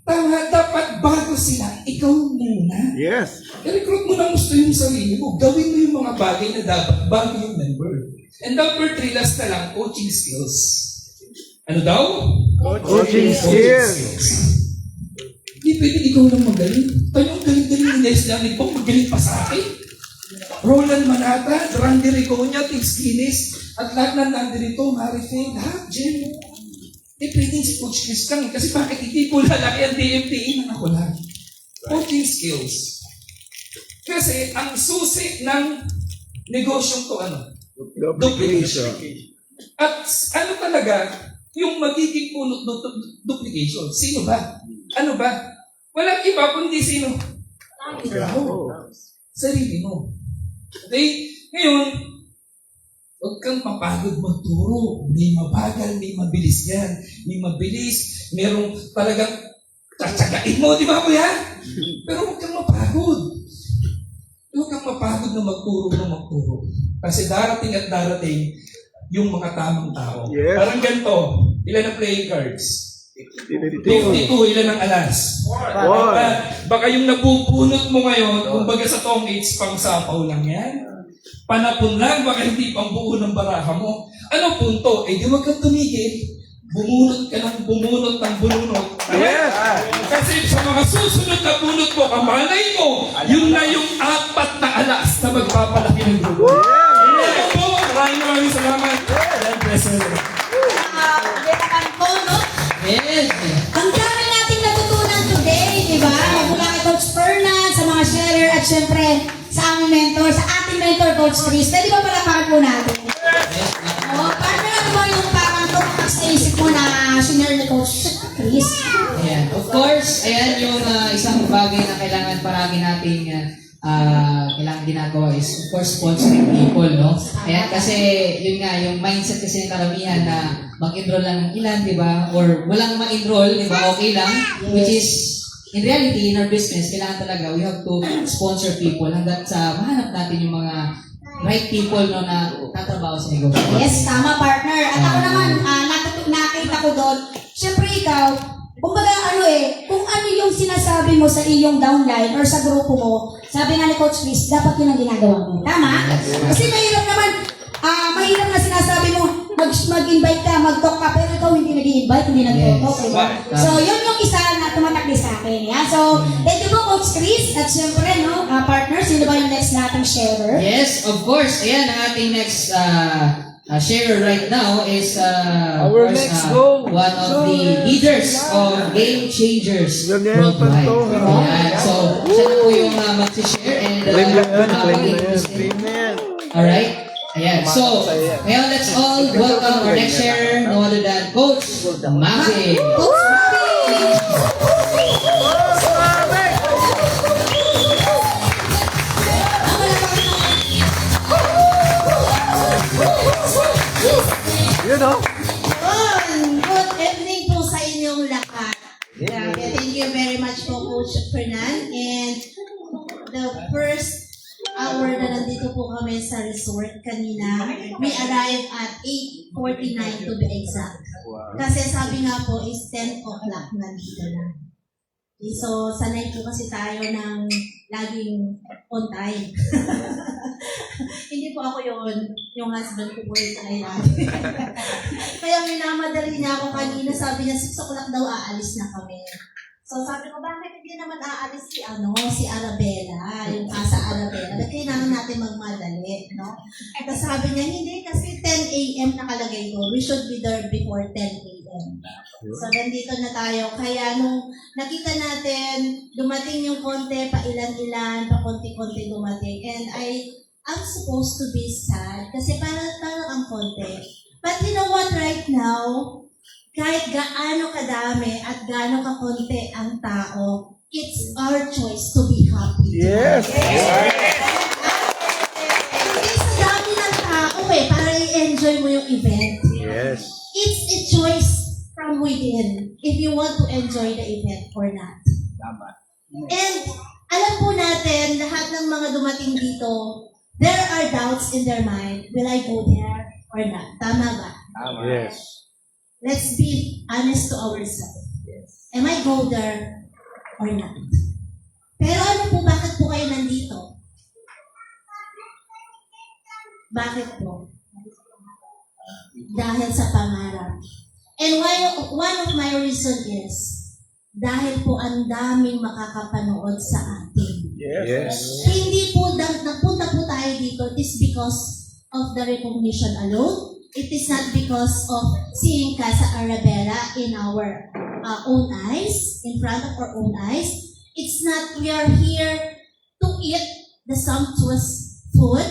Tama, dapat bago sila, ikaw muna. Yes. I-recruit mo ng gusto yung sarili mo. Gawin mo yung mga bagay na dapat bago yung member. And number 3, last na lang, coaching skills. Ano daw? Coaching skills. Hindi pwede ikaw lang magaling. Tayong galing-galing ni Leslie Anipong, magaling pa sa akin. Roland Manata, Randy Riconia, Tim Skinis, at lahat na nandirito, Marifel, lahat, Jen. Pwedeng si Coach Chris lang. Kasi bakit hindi ko lalaki ang DMTE na ako lang? Coaching skills. Kasi ang susi ng negosyong to duplication. At ano talaga, yung magiging punot duplication. Sino ba? Ano ba? Walang iba kundi sino? Ikaw. Sarili mo. Okay? Ngayon, huwag kang mapagod magturo. May mabagal, may mabilis yan. May mabilis, merong talagang tsatsagain mo, di ba kuya? Pero huwag kang mapagod. Huwag kang mapagod na magturo. Kasi darating at darating yung mga tamang tao. Yes. Parang ganito, ilan ang playing cards? 52. 52, ilan ang alas? Baka yung nabubunot mo ngayon, kumbaga sa tong age, pang sapaw lang yan. Panapon lang, baka hindi pang buo ng baraha mo. Ano punto? Di wag kang tumigil. Bumunot ka ng bununot. Yes. Kasi sa mga susunod na bunot mo, kamalay mo, yun na yung 4 na alas na magpapalaki ng grupo. Kaya po, maraming salamat. God bless you. Yes. Ang dami nating natutunan today, di ba? Mula kay Coach Fernan, sa mga sharer, at syempre sa aming mentor, sa ating mentor, Coach Chris. Pwede ba palapakan po natin? Paano natin mo yung parang tumakas sa isip mo na senior ni Coach Chris? Ayan. Of course, ayan yung isang bagay na kailangan paragi nating kailangan ginagawa is of course sponsoring people, no? Ayan, kasi yun nga, yung mindset kasi ng karamihan na mag-enroll lang ng ilan, di ba? Or walang ma-enroll, di ba? Okay lang. Which is, in reality, in our business, kailangan talaga, we have to sponsor people hanggat sa mahanap natin yung mga right people no, na tatrabaho sa negosyo. Yes, tama partner. At ako naman, nakita ko doon, syempre ikaw, kumbaga kung ano yung sinasabi mo sa iyong downline or sa grupo mo, sabi nga ni Coach Chris, dapat yun ang ginagawa mo. Tama? Kasi mahirap naman, mahirap na sinasabi mo, mag-invite ka, mag-talk ka, pero ikaw hindi nag-i-invite, hindi nag-talk, diba? So, yun yung isa na tumatakli sa akin. Yeah? So, thank you po, Coach Chris. At syempre, partner, sino ba yung next nating sharer? Yes, of course. Ayan, ang ating next sharer right now is one of the leaders of Game Changers worldwide. Ayan, so, siya na po yung mag-share and alright? Ayan, so, ngayon let's all welcome our next sharer, no other than Coach Mavi. Coach Mavi! Good evening po sa inyong lahat. Thank you very much po, Coach Fernan. And the first hour na nandito po kami sa resort kanina. We arrived at 8:49 to be exact. Kasi sabi nga po is 10 o'clock nandito na. Okay, so, sanay po kasi tayo ng laging on time. Hindi po ako yung husband ko po yung kaya. Kaya minamadali niya ako kanina, sabi niya 6 o'clock daw aalis na kami. So sabi ko, bakit hindi naman aalis si Arabella, yung asa Arabella? Ba't kailangan natin magmadali, no? Tapos sabi niya, hindi, kasi 10 a.m. nakalagay ko. We should be there before 10 a.m. So, nandito na tayo. Kaya nung nakita natin, dumating yung konti, pa-ilan-ilan, pa-konti-konti dumating. And I'm supposed to be sad kasi parang ang konti. But you know what, right now, kahit gaano kadami at gaano kakonti ang tao, it's our choice to be happy. Yes. Hindi sa dami ng tao para i-enjoy mo yung event. Yes. It's a choice from within if you want to enjoy the event or not. And alam po natin, lahat ng mga dumating dito, there are doubts in their mind. Will I go there or not? Tama ba? Yes. Let's be honest to ourselves. Am I go there or not? Pero ano po, bakit po kayo nandito? Bakit po? Dahil sa pangarap. And one of my reason is, dahil po ang daming makakapanood sa atin. Yes. Hindi po, napunta po tayo dito, it is because of the recognition alone. It is not because of seeing Casa Arabella in our own eyes, in front of our own eyes. It's not we are here to eat the sumptuous food.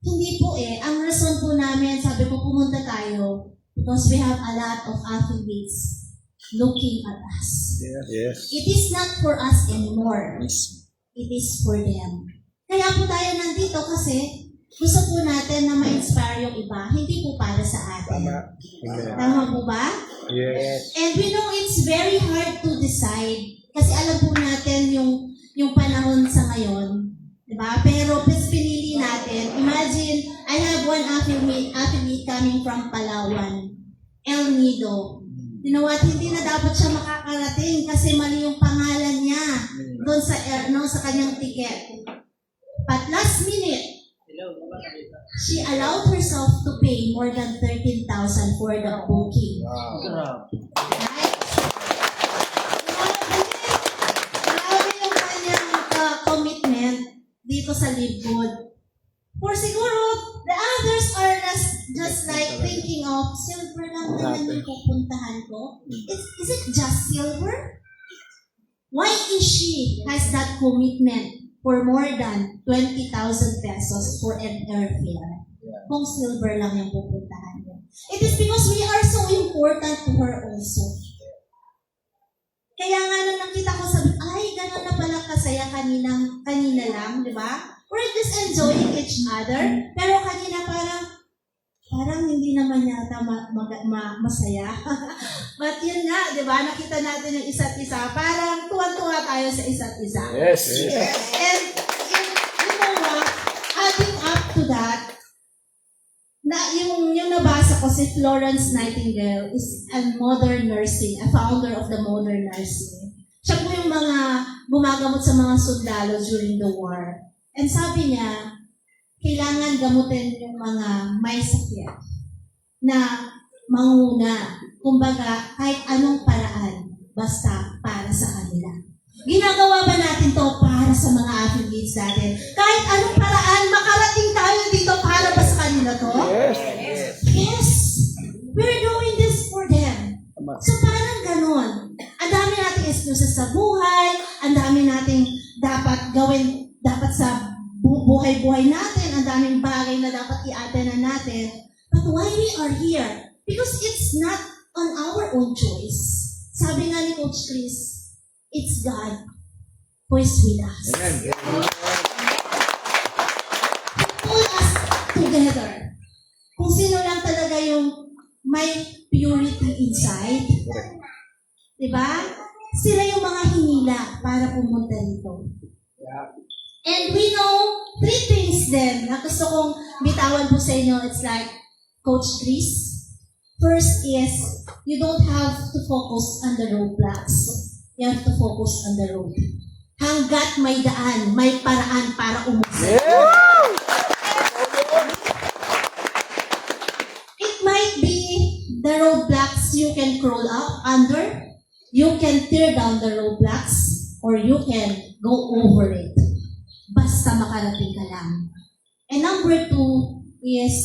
Hindi po Ang rason po namin, sabi ko pumunta tayo because we have a lot of athletes looking at us. Yes. It is not for us anymore. It is for them. Kaya po tayo nandito kasi gusto po natin na ma-inspire yung iba, hindi po para sa atin. Tama po ba? Yes. And we know it's very hard to decide kasi alam po natin yung panahon sa ngayon. Diba? Pero mas pinili natin. Imagine, I have one athlete coming from Palawan, El Nido. You know what? Hindi na dapat siya makakarating kasi mali yung pangalan niya doon sa kanyang ticket. But last minute, she allowed herself to pay more than 13,000 for the booking. Right? Grabe yung kanyang commitment dito sa Libwood. For siguro, the others are just like thinking of, silver lang naman yung pupuntahan ko. Is it just silver? Why is she has that commitment for more than 20,000 pesos for an airfare? Kung silver lang yung pupuntahan niya. It is because we are so important to her also. Kaya nga nung nakita ko, sabi, ay, gano'n na pala kasaya kanina lang, di ba? We're just enjoying each other, pero kanina parang hindi naman yata masaya. But yun nga, di ba? Nakita natin yung isa't isa, parang tuwan-tuwa tayo sa isa't isa. Yes. And you know what? Adding up to that, yung nabasa ko si Florence Nightingale is a modern nursing, a founder of the modern nursing. Siya po yung mga gumagamot sa mga sundalo during the war. And sabi niya, kailangan gamutin yung mga may sakit na manguna. Kumbaga, kahit anong paraan, basta para sa kanila. Ginagawa ba natin to para sa mga athletes natin? Kahit anong paraan, makarating tayo dito para ba sa kanila to? Yes. Yes! We're doing this for them. So parang ganon. Ang dami nating excuses sa buhay, ang dami nating dapat gawin, dapat sa buhay-buhay natin, ang daming bagay na dapat i-attend natin. But why we are here? Because it's not on our own choice. Sabi nga ni Coach Chris, it's God who is with us. He pulled us together. Kung sino lang talaga yung may purity inside, diba? Sila yung mga hinila para pumunta dito. And we know 3 din na gusto kong bitawan po sa inyo. It's like Coach Chris. First is, you don't have to focus on the roadblocks. You have to focus on the road. Hanggat may daan, may paraan para umusad. It might be the roadblocks you can crawl up under, you can tear down the roadblocks, or you can go over it. Basta makarating ka lang. And number 2 is,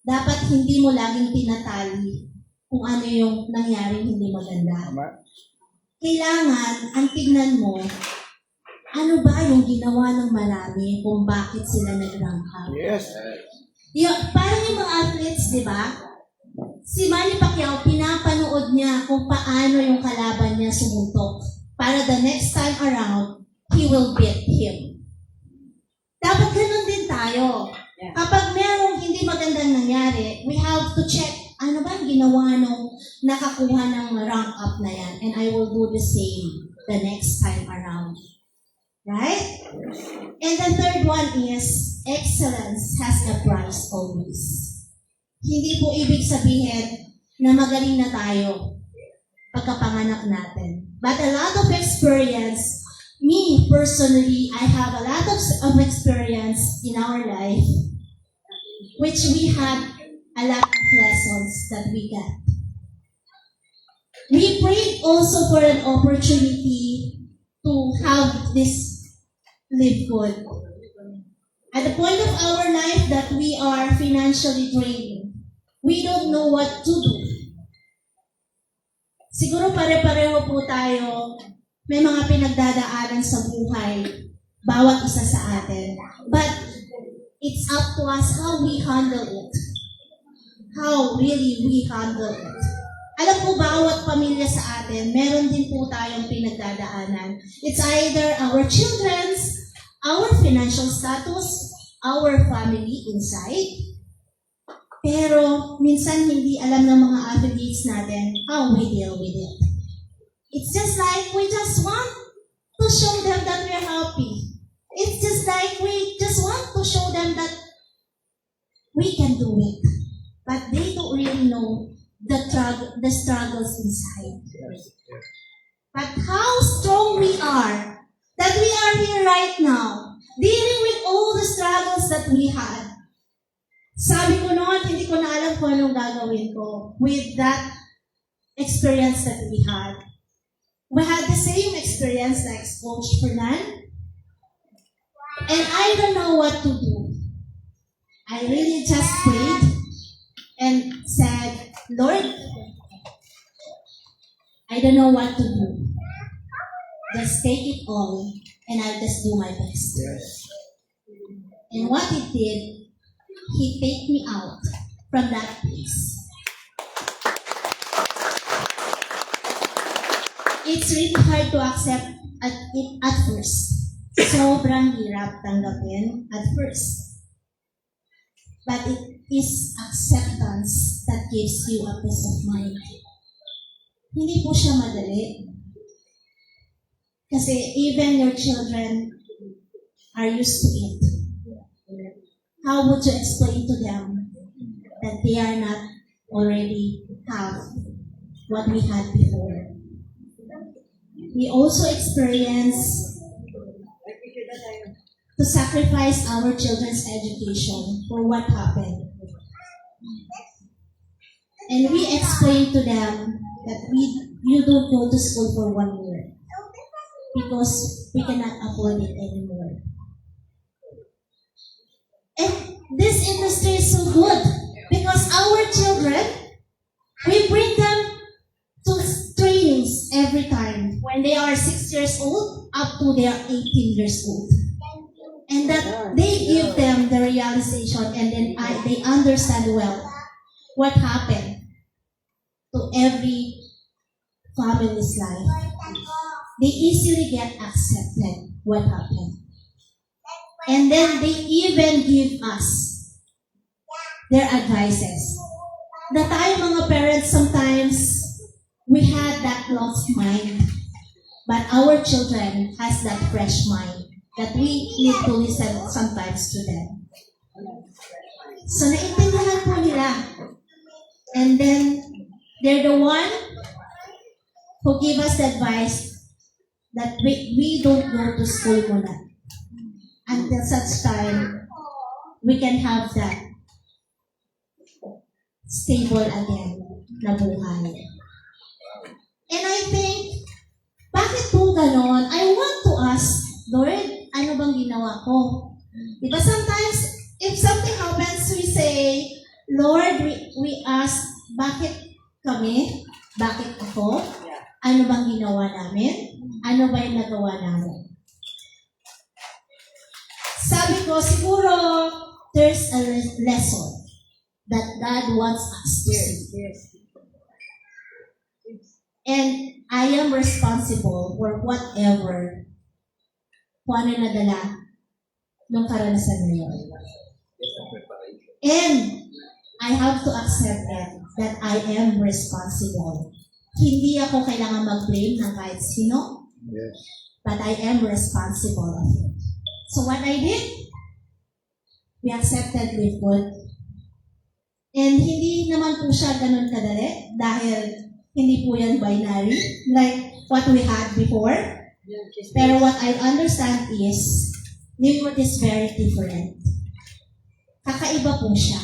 dapat hindi mo laging tinatali kung ano yung nangyaring hindi maganda. Kailangan, ang tignan mo, ano ba yung ginawa ng marami kung bakit sila nag-rank up. Yes. Parang yung mga athletes, di ba? Si Manny Pacquiao, pinapanood niya kung paano yung kalaban niya sumuntok. Para the next time around, he will beat him. Dapat ganun din tayo. Kapag merong hindi magandang nangyari, we have to check ano ba ang ginawa nung nakakuha ng rank up na yan. And I will do the same the next time around. Right? And the third one is, excellence has a price always. Hindi po ibig sabihin na magaling na tayo pagkapanganak natin. But a lot of experience, me personally, I have a lot of experience in our life, which we had a lot of lessons that we got. We prayed also for an opportunity to have this live good. At the point of our life that we are financially drained, we don't know what to do. Siguro pare-pareho po tayo, may mga pinagdadaanan sa buhay, bawat isa sa atin. But it's up to us how we handle it. How really we handle it. Alam po, bawat pamilya sa atin, meron din po tayong pinagdadaanan. It's either our children's, our financial status, our family inside. Pero minsan hindi alam ng mga athletes natin how we deal with it. It's just like we just want to show them that we're happy. It's just like we just want to show them that we can do it. But they don't really know the struggles inside. But how strong we are, that we are here right now, dealing with all the struggles that we had. Sabi ko noon, hindi ko na alam kung anong gagawin ko with that experience that we had. We had the same experience like Coach Fernan, and I don't know what to do. I really just prayed and said, Lord, I don't know what to do. Just take it all, and I'll just do my best. And what He did, He take me out from that place. It's really hard to accept it at first. Sobrang hirap tanggapin at first. But it is acceptance that gives you a peace of mind. Hindi po siya madali. Kasi even your children are used to it. How would you explain to them that they are not already have what we had before? We also experience to sacrifice our children's education for what happened. And we explain to them that you don't go to school for 1 year because we cannot afford it anymore. And this industry is so good because our children, we bring them to trainings every time when they are 6 years old up to they are 18 years old. And that they give them the realization and then they understand well what happened to every family's life. They easily get accepted what happened. And then they even give us their advices. Na tayo mga parents sometimes, we had that closed mind. But our children has that fresh mind. that we need to listen sometimes to them. So naintindihan po nila. And then, they're the one who give us the advice that we don't go to school muna. Until such time, we can have that stable again na buhay. And I think, bakit po ganon? I want to ask, Lord, ano bang ginawa ko? Diba sometimes, if something happens, we say, Lord, we ask, bakit kami? Bakit ako? Ano bang ginawa namin? Ano ba yung nagawa namin? Sabi ko, siguro, there's a lesson that God wants us to see. And I am responsible for whatever kung ano nadala ng karanasan na yun. And I have to accept that I am responsible. Hindi ako kailangan mag-blame ng kahit sino, but I am responsible of it. So what I did, we accepted with good. And hindi naman po siya ganun kadali dahil hindi po yan binary like what we had before. Pero what I understand is, Nimrod is very different. Kakaiba po siya.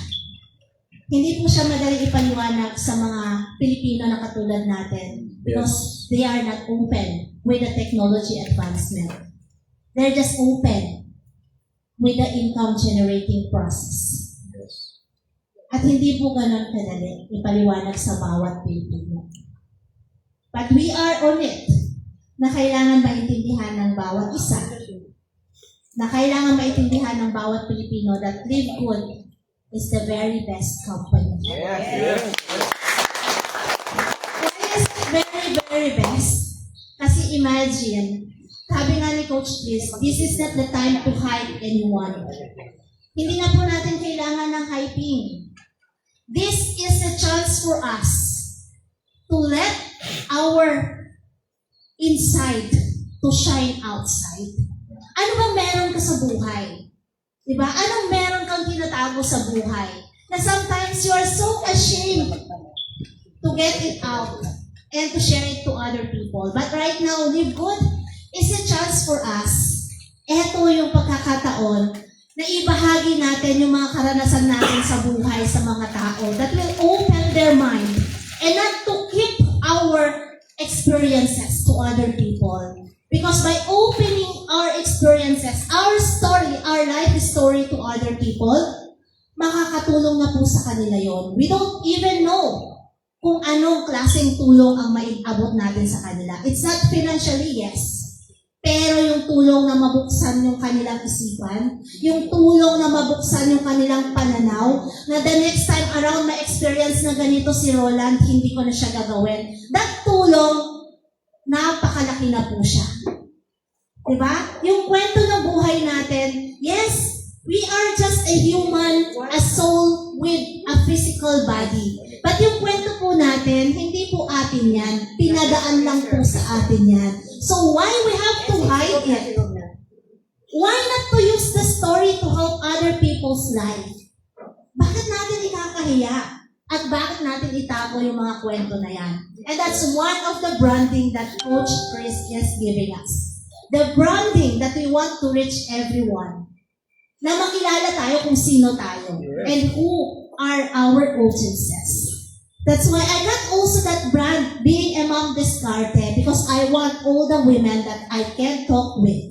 Hindi po siya madaling ipaliwanag sa mga Pilipino na katulad natin because they are not open with the technology advancement. They're just open with the income generating process. At hindi po ganun kadali ipaliwanag sa bawat Pilipino. But we are on it na kailangan maintindihan ng bawat isa. Na kailangan maintindihan ng bawat Pilipino that Live Good is the very best company. Why is it very, very best? Kasi imagine, sabi nga ni Coach Chris, this is not the time to hype anyone. Hindi na po natin kailangan ng hyping. This is a chance for us to let our inside to shine outside. Ano ba meron ka sa buhay? Diba? Anong meron kang tinatago sa buhay? Na sometimes you are so ashamed to get it out and to share it to other people. But right now, Live Good is a chance for us. Ito yung pagkakataon na ibahagi natin yung mga karanasan natin sa buhay sa mga tao that will open their mind and not to keep our experiences to other people. Because by opening our experiences, our story, our life story to other people, makakatulong na po sa kanila yon. We don't even know kung anong klaseng tulong ang maiabot natin sa kanila. It's not financially, yes. Pero yung tulong na mabuksan yung kanilang isipan, yung tulong na mabuksan yung kanilang pananaw, na the next time around ma-experience na ganito si Roland, hindi ko na siya gagawin. That tulong, napakalaki na po siya. Diba? Yung kwento ng buhay natin, yes, we are just a human, a soul with a physical body. But yung kwento po natin, hindi po atin yan. Pinadaan lang po sa atin yan. So why we have to hide it? Why not to use the story to help other people's life? Bakit natin ikakahiya? At bakit natin itago yung mga kwento na yan? And that's one of the branding that Coach Chris is giving us. The branding that we want to reach everyone. Na makilala tayo kung sino tayo. And who are our audiences. That's why I got also that brand, being a mom discarded, because I want all the women that I can talk with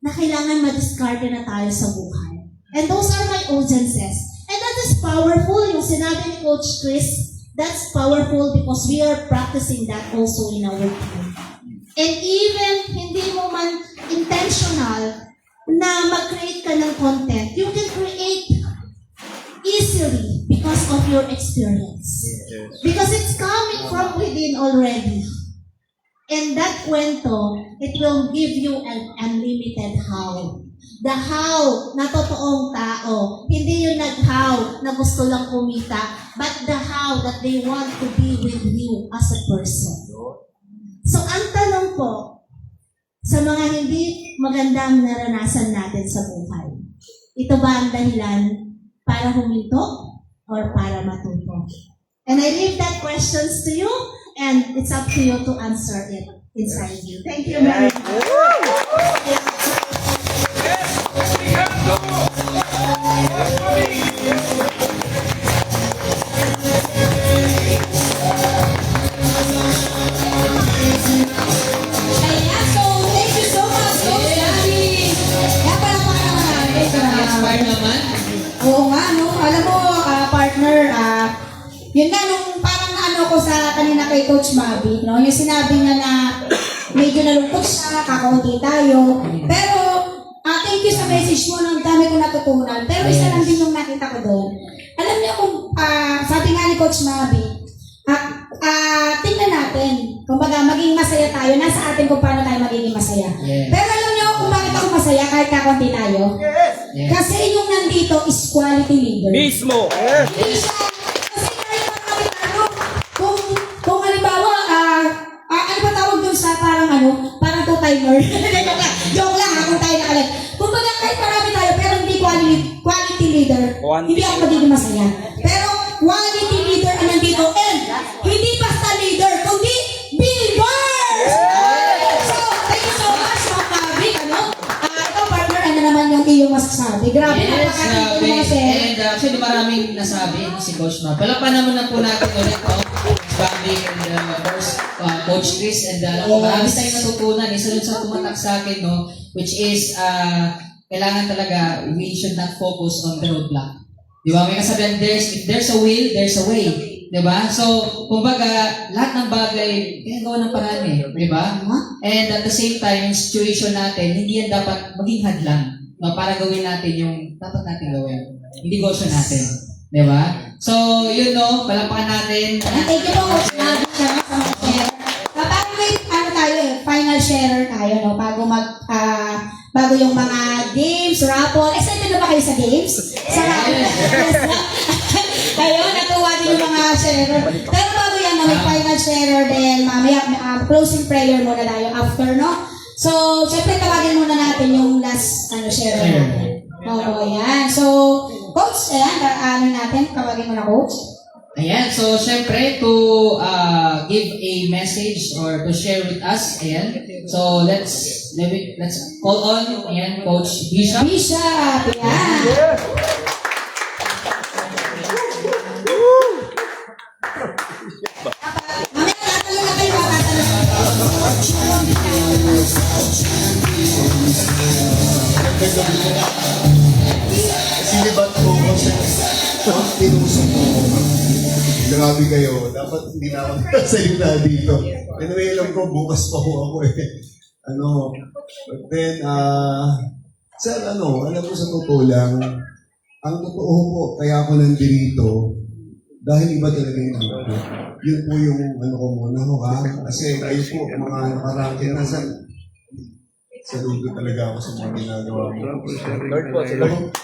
na kailangan ma-discarded na tayo sa buhay. And those are my audiences. And that is powerful. Yung sinabi ni Coach Chris, that's powerful because we are practicing that also in our team. And even hindi mo man intentional na mag-create ka ng content, you can create easily because of your experience. Because it's coming from within already. And that kwento, it will give you an unlimited how. The how na totoong tao. Hindi yung nag-how na gusto lang kumita, but the how that they want to be with you as a person. So ang tanong po, sa mga hindi magandang naranasan natin sa buhay. Ito ba ang dahilan para huminto or para matuto? And I leave that questions to you, and it's up to you to answer it inside you. Thank you very much. Ayan, so thank you so much, Coach Gabby. Kaya pala Inspired naman. Oo nga, no? Alam mo, partner, yun nga, nung parang ano ko sa kanina kay Coach Mavi, no? Yung sinabi niya na medyo nalungkot siya, kakaunti tayo. Pero, thank you sa message mo, ang dami kong natutunan. Pero isa lang din yung nakita ko doon. Alam niyo kung, sabi nga ni Coach Mavi, tingnan natin, kumbaga maging masaya tayo, nasa atin kung paano tayo magiging masaya. Yes. Pero alam niyo kung bakit ako masaya kahit kakaunti tayo? Yes. Kasi yung nandito is quality leader. Mismo. Hindi siya, kasi kahit ano, kung halimbawa, ano ba tawag dun sa parang two-timer? Joke lang kung tayo nakalit. Kung baga kahit marami tayo, pero hindi quality leader, hindi ako magiging masaya. Pero quality leader ang nandito, and hindi basta leader, kundi builders! So, thank you so much, Ma'am Mavi, ano? Ito, partner, ano naman yung iyong masasabi? Grabe, Yes, napakatito grabe. mo, sir. And actually maraming nasabi si Coach Mark. Palapan naman na po natin ulit po. Bobby and of course, Coach Chris. And alam ko, marami tayong natutunan. Isa dun sa tumatak sa akin, no? Which is, kailangan talaga, we should not focus on the roadblock. Di ba? May kasabihan, if there's a will, there's a way. Di ba? So, kumbaga, lahat ng bagay, ginagawa ng paraan eh. Di ba? And at the same time, yung situation natin, hindi yan dapat maging hadlang. No, para gawin natin yung dapat natin gawin. Hindi gosyo natin. Di ba? So, yun no, palapakan natin. Thank you po, Coach Mavi, sa mga share. Parang may, tayo final sharer tayo, no? Bago yung mga games, raffle. Excited na ba kayo sa games? Sa raffle? Ayun, natuwa din yung mga sharer. Pero bago yan, no, may final sharer din. Mamaya, closing prayer muna tayo after, no? So, syempre, tawagin muna natin yung last sharer natin. Oo, yan. So, Coach, ayan, natin, tawagin mo na, Coach. Ayan, so syempre to give a message or to share with us, ayan. So let's call on, ayan, Coach Bishop. Bishop, yan. Mamaya, tatalo na kayo, Sinibat ko kasi tinusok ko. Grabe kayo. Dapat hindi na ako nakasalita dito. Anyway, alam ko, bukas pa ako eh. But then, sir, alam ko sa totoo lang, ang totoo po, kaya ako nandito, dahil iba talaga yung ano ko. Yun po yung ko muna, kasi kayo po, mga nakarangkin na saludo talaga ako sa mga ginagawa mo. Lord po, si Lord.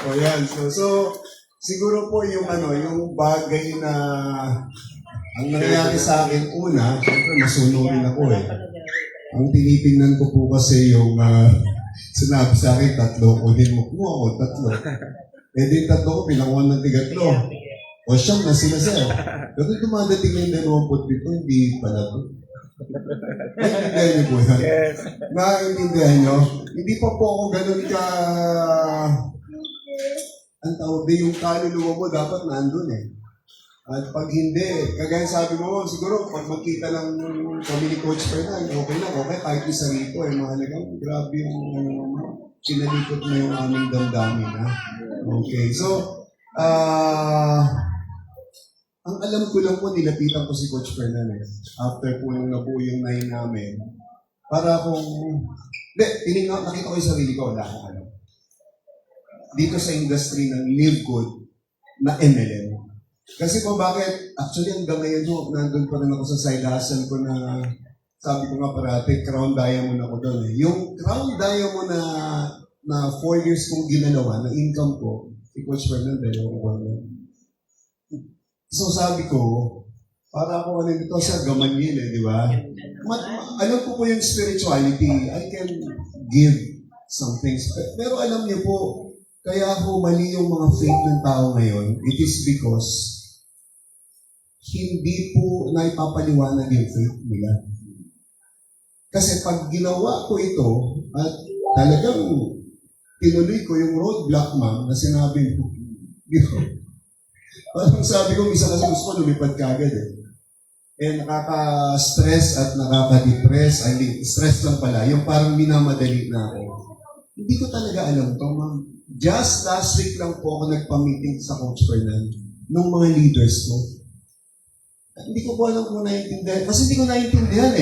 O yan, so siguro po yung yung bagay na ang nangyayari sa akin una, syempre masunurin ako eh. Ang tinitingnan ko po kasi yung sinabi sa akin, 3, kunin mo po ako, 3. Eh di 3 ko, pinanguhan ng tigatlo. O siyang na sila sir. Kasi dumadating na yung 28, hindi pala to. Naintindihan niyo po yan? Yes. Naintindihan niyo? Hindi pa po ako ganun ka... Ang tawag din yung kaluluwa mo dapat nandun eh. At pag hindi, kagaya sabi mo, siguro pag magkita ng kami ni Coach Fernan, okay lang, okay, kahit isa rito eh, mahalagang grabe yung pinalikot na yung aming damdamin ha. Okay, so, ang alam ko lang po, nilapitan ko si Coach Fernan eh. After po nung nabuo yung 9 namin, para kung, nakita ko yung sarili ko, wala akong alam. Dito sa industry ng Live Good na MLM. Kasi po bakit, actually hanggang ngayon po, nandun pa rin ako sa side hustle ko na, sabi ko nga parati, Crown Diamond ako doon eh. Yung Crown Diamond na 4 years kong ginalawa, na income ko, si Coach Fernan, 2 buwan. So sabi ko, Para ako ano nito sa Gamaliel di ba? Alam ko po yung spirituality. I can give some things. Pero alam niyo po, kaya ako mali yung mga faith ng tao ngayon, it is because hindi po naipapaliwanag yung faith nila. Kasi pag ginawa ko ito, at talagang tinuloy ko yung roadblock, ma'am, na sinabi ko, parang sabi ko, isa kasi gusto ko lumipad kagad nakaka-stress at nakaka-depress. Stress lang pala. Yung parang minamadali na ako. Hindi ko talaga alam to, ma'am. Just last week lang po ako nagpa-meeting sa Coach Fernan nung mga leaders ko. At hindi ko po alam kung naiintindihan. Kasi hindi ko naiintindihan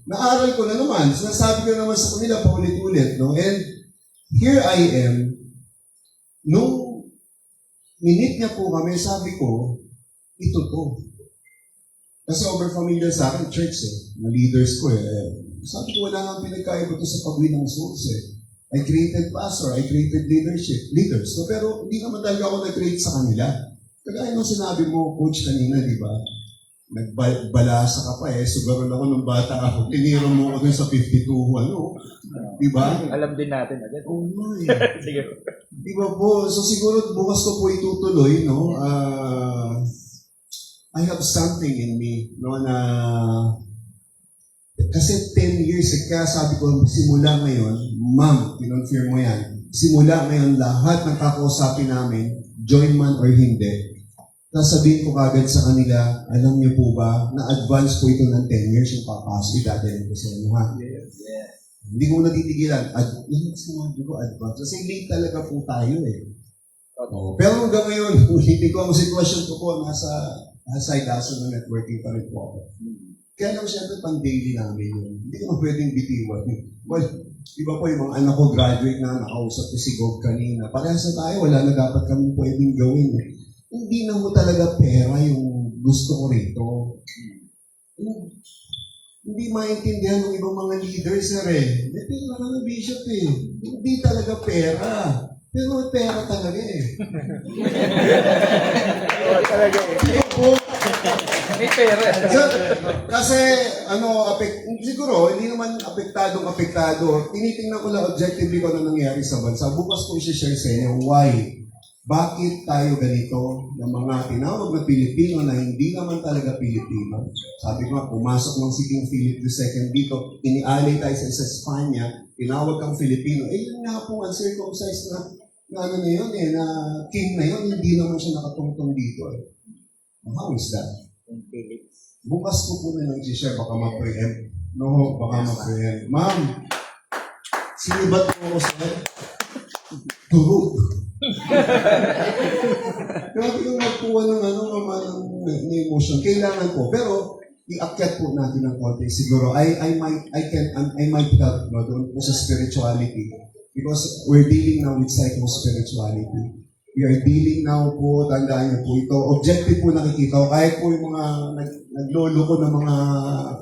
Naaral ko na naman. Sinasabi ko naman sa kanila paulit-ulit. No? And here I am. Nung minute niya po kami, sabi ko, ito to. Kasi over-familiar sa akin, church mga leaders ko Sabi ko, wala nga pinagkaiba to sa pag-win ng souls I created pastor, I created leaders. So, pero hindi naman talaga ako nag-create sa kanila. Kagaya nung sinabi mo, Coach, kanina, di ba? Nagbalasa ka pa sugaron ako ng bata ako. Tiniro mo ako dun sa 52, Di ba? Alam din natin agad. Oo nga Sige. Di ba po? So siguro bukas ko po itutuloy, no? I have something in me, no, na kasi 10 years, kaya sabi ko, simula ngayon, ma'am, kinonfirm mo yan, simula ngayon, lahat ng kakausapin namin, join man or hindi, sasabihin ko kagad sa kanila, alam niyo po ba, na advance po ito ng 10 years yung papasok, idadalhin ko sa inyo, ha? Hindi ko natitigilan. Yan sinabi ko, advance. Kasi late talaga po tayo Pero hanggang ngayon, ulitin ko ang sitwasyon ko po, nasa side hustle ng networking pa rin po ako. Kaya lang siyempre pang-daily namin yun. Hindi ko pwedeng bitiwan. Well, iba po yung mga anak ko graduate na, nakausap ko si Gob kanina. Parehas na tayo, wala na dapat kami pwedeng gawin. Hindi na mo talaga pera yung gusto ko rito. Hindi maintindihan ng ibang mga leaders, May pera ka na, Bishop Hindi talaga pera. Pero may pera talaga May pera. Kasi, siguro, hindi naman apektado. Tinitingnan ko lang objectively kung ano nangyari sa bansa. Bukas ko i-share sa inyo why. Bakit tayo ganito ng mga tinawag na Pilipino na hindi naman talaga Pilipino? Sabi ko nga, pumasok ng si King Philip II dito, inialay tayo sa Espanya, tinawag kang Filipino. Yun nga po, uncircumcised na ano na yun na king na yun, hindi naman siya nakatungtong dito How is that? Bukas ko po na lang i-share, baka ma-preempt. No, baka ma-preempt. Ma'am, sinibat mo ako sa turog. Grabe yung magkuha ng ng emotion. Kailangan po. Pero, iakyat po natin ng konti. Siguro, I might help doon po sa spirituality. Because we're dealing now with psycho-spirituality. We are dealing now po, tandaan niyo po ito, objective po nakikita ko, kahit po yung mga nagloloko ng mga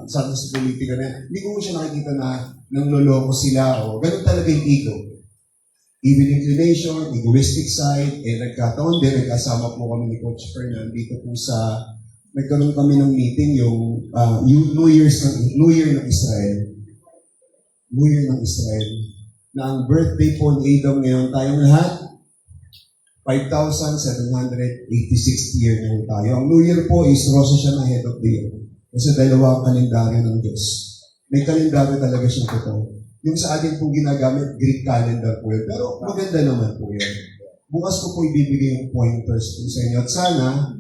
sa politika na, hindi ko siya nakikita na nangloloko sila ganun talaga yung ego. Evil inclination, egoistic side, nagkataon din, nagkasama po kami ni Coach Fernan dito po sa, nagkaroon kami ng meeting yung New Year ng Israel. New Year ng Israel. Na ang birthday po ni Adam ngayon, tayong lahat, 5,786th year na tayo. Ang New Year po is Rosh Hashanah head of the year. Kasi dalawa ang kalendaryo ng Diyos. May kalendaryo talaga siyang totoo. Yung sa atin pong ginagamit, Greek calendar po yun. Pero maganda naman po yun. Bukas ko po ibibigay yung pointers po sa inyo. At sana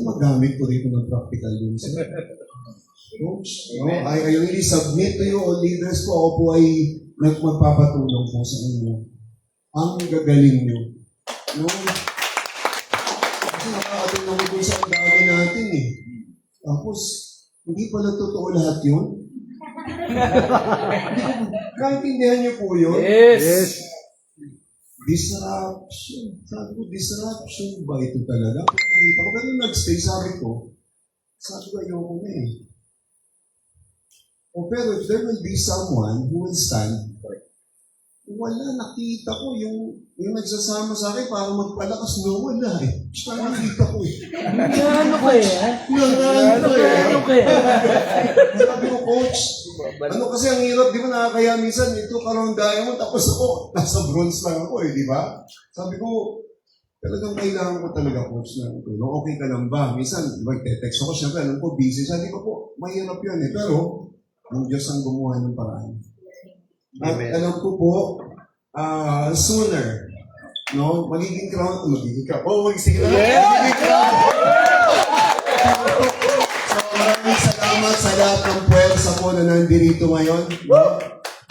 magamit ko rito ng practical yun. Coach, I really submit to you, all leaders po. Ako po ay magpapatulong po sa inyo. Ang gagaling nyo. Kasi nakakating naman po sa dami natin Tapos, hindi pa totoo lahat yun. Kaintindihan niyo po yun? Yes. Disruption. Sabi ko, disruption ba ito talaga? Kung nakita ko, pero nag-stay, sabi ko, ayoko na pero if there will be someone who will stand, wala, nakita ko yung nagsasama sa akin para magpalakas, no, wala eh. Basta nakita ko eh. Ano kaya? Nanalo Ano kaya? Sabi ko, coach, ano kasi ang hirap, di ba nakakaya minsan, ito karoon diamond, tapos ako, nasa bronze lang ako eh, di ba? Sabi ko, talagang kailangan ko talaga, coach, ng tulong. Okay ka lang ba? Minsan, mag-text ako, syempre, alam ko, busy. Sabi ko po, mahirap yun eh. Pero, ang Diyos ang gumawa ng paraan. At alam ko po, sooner, no, magiging crown, magiging crown. So, maraming salamat sa lahat ng puwersa po na nandito ngayon. No?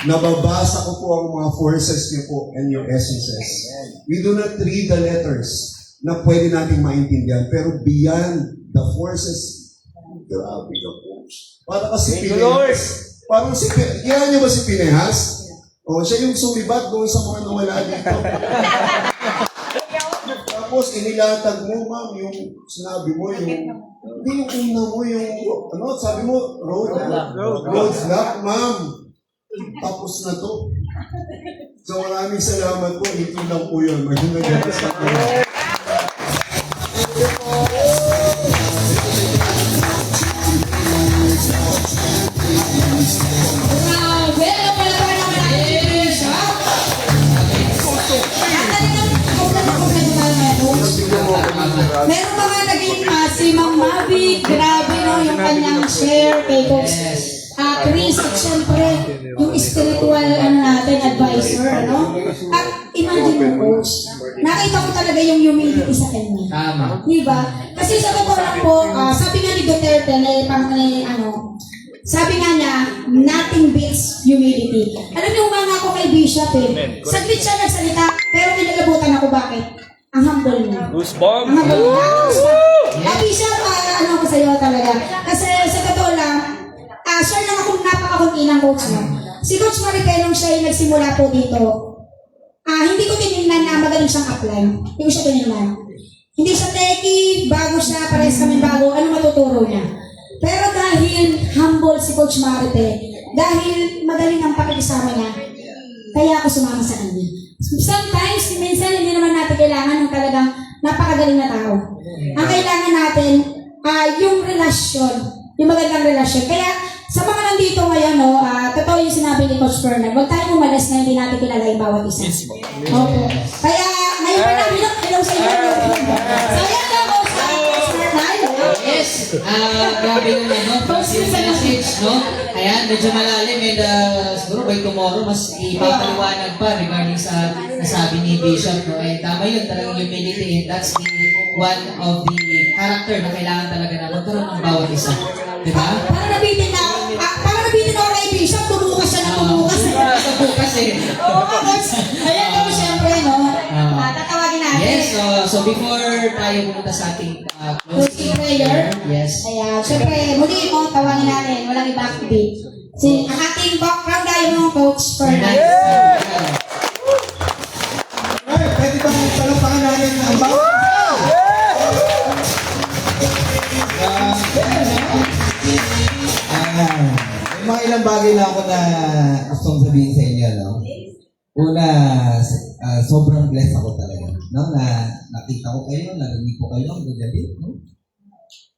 Nababasa ko po ang mga forces niyo po and your essences. We do not read the letters na pwede natin maintindihan, pero beyond the forces, grabe ka po. Para kasi Pinehas. Parang si Pinehas. Kaya niyo ba si Pinehas? O, siya yung sumibat doon sa mga nawala dito. Tapos, inilatag mo, ma'am, yung sinabi mo, yung hindi yung una mo, yung, ano, sabi mo, roads lock, ma'am. Tapos na to. So, maraming salamat po. Ito lang po yun. Magandang sa po. Grabe! Ano pala ba naman natin yung Bishop? Meron pa nga naging si Ma'am Mavic, grabe no, yung kanyang share kay Coach Chris, at syempre, yung spiritual natin, advisor, no? At imagine mo, Coach, nakita ko talaga yung humility sa kanya. Tama. Diba? Kasi sa totoo lang po, sabi nga ni Duterte, sabi nga niya, nothing beats humility. Alam niyo, umanga ako kay Bishop eh. Saglit siya nagsalita, pero kinalabutan ako bakit? Ang humble niya. Goosebump! Ang humble niya. Bishop, ano ko sa'yo talaga. Kasi sa totoo lang, share lang akong napakakunti ng coach mo. Si Coach Maripe, nung siya yung nagsimula po dito, hindi ko tinignan na magaling siyang apply. Hindi ko siya tinignan. Hindi siya techie, bago siya, parehas kami bago, ano matuturo niya. Pero dahil humble si Coach Maripe, dahil magaling ang pakikisama niya, kaya ako sumama sa kanya. Sometimes, minsan hindi naman natin kailangan ng talagang napakagaling na tao. Ang kailangan natin, yung relasyon, yung magandang relasyon. Kaya, sa mga nandito ngayon, no, totoo yung sinabi ni Coach Fernand, huwag tayong umalas na hindi natin kilala yung bawat isa. Opo. Kaya, ngayon pa namin, hello sa inyo. So, yan lang po sa Coach Fernand. Yes, grabe yung positive message, no? Ayan, medyo malalim and siguro by tomorrow mas ipapaliwanag pa regarding sa nasabi ni Bishop, no? And tama yun, talagang humility, and that's the one of the character na kailangan talaga na magkaroon ng bawat isa. Diba? Parang nabitin ako kay Bishop, tumukas siya na tumukas. Tumukas eh. Oo, Coach. Ayan po, syempre, no? Tatawagin natin. Yes, so before tayo pumunta sa ating closing prayer. Yes. Kaya, syempre, muli mo, tawagin natin. Walang iba kundi ang ating background diamond Coach Fernand. Ay, pwede ba palapakan natin ang bawat? May mga ilang bagay na ako na gustong sabihin sa inyo, no? Una, sobrang blessed ako talaga, no? Na nakita ko kayo, narinig ko kayo, ang gagalit, no?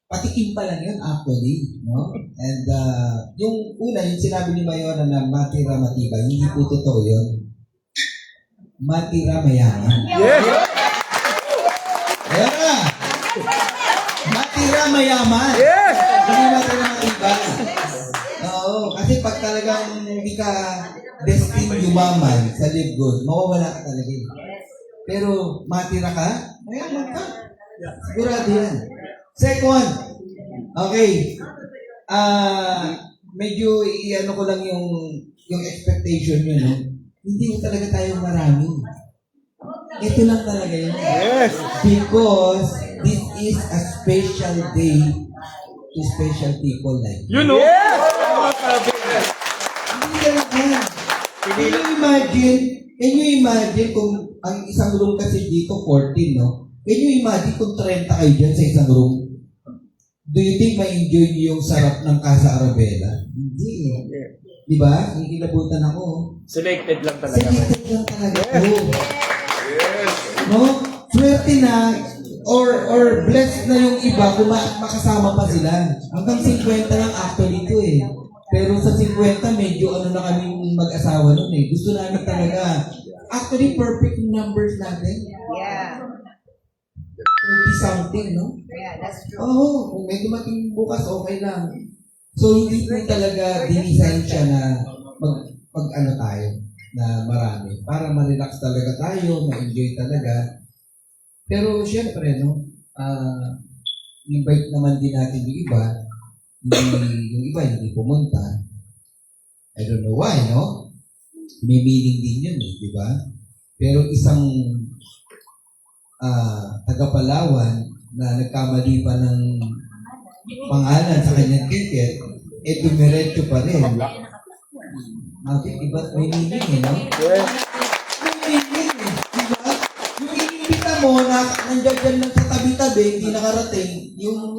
Patikim pa lang yun, actually, no? And yung una, yung sinabi ni Mayora na matira matibay, hindi po totoo yun. Matira mayaman. Yes! Ayan na! Matira mayaman! Yes! Hindi matira matibay. Oo, kasi pag talagang hindi ka destined yumaman sa live good, mawawala ka talaga. Pero matira ka, mayaman ka. Sigurado yan. Second, okay, medyo i-ano ko lang yung expectation nyo, no? Hindi talaga tayo marami. Ito lang talaga yun. Yes! Because this is a special day to special people like you. You know? Yes! Hindi talaga. Can you imagine kung ang isang room kasi dito 14, no? Can you imagine kung 30 kayo dyan sa isang room? Do you think ma-enjoy niyo yung sarap ng Casa Arabella? Hindi. Di ba? Kinikilabutan ako. Selected lang talaga. Selected lang talaga ako. No? Swerte na or blessed na yung iba kung makasama pa sila. Hanggang 50 lang actually ito eh. Pero sa 50 medyo ano na kami mag-asawa nun eh. Gusto namin talaga. Actually perfect yung numbers natin. Yeah. 30 something, no? Yeah, that's true. Oo, kung may dumating bukas, okay lang. So, hindi po talaga dinisign siya na ano tayo, na marami. Para ma-relax talaga tayo, ma-enjoy talaga. Pero, syempre, no, invite naman din natin yung iba. Yung iba hindi pumunta. I don't know why, no? May meaning din yun, di ba? Pero isang taga-Palawan na nagkamali pa ng pangalan sa kanyang ticket, dumiretso pa rin. Bakit? Iba may meaning eh, no? May meaning eh, diba? Yung inimbita mo na nandiyan lang sa tabi-tabi, hindi nakarating, yung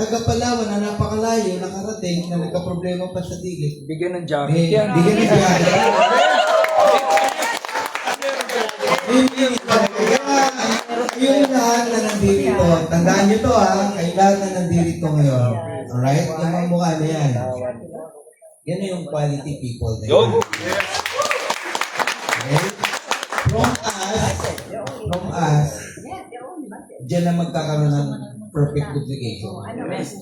taga-Palawan na napakalayo, nakarating, na nagka-problema pa sa ticket. Bigyan ng jacket yan. Bigyan ng jacket. Yung lahat na nandito, tandaan nyo to ha, kayo lahat na nandito ngayon. Alright? Yung mga mukha na yan. Yan na yung quality people na yan. Okay? From us, dyan na magkakaroon ng perfect duplication.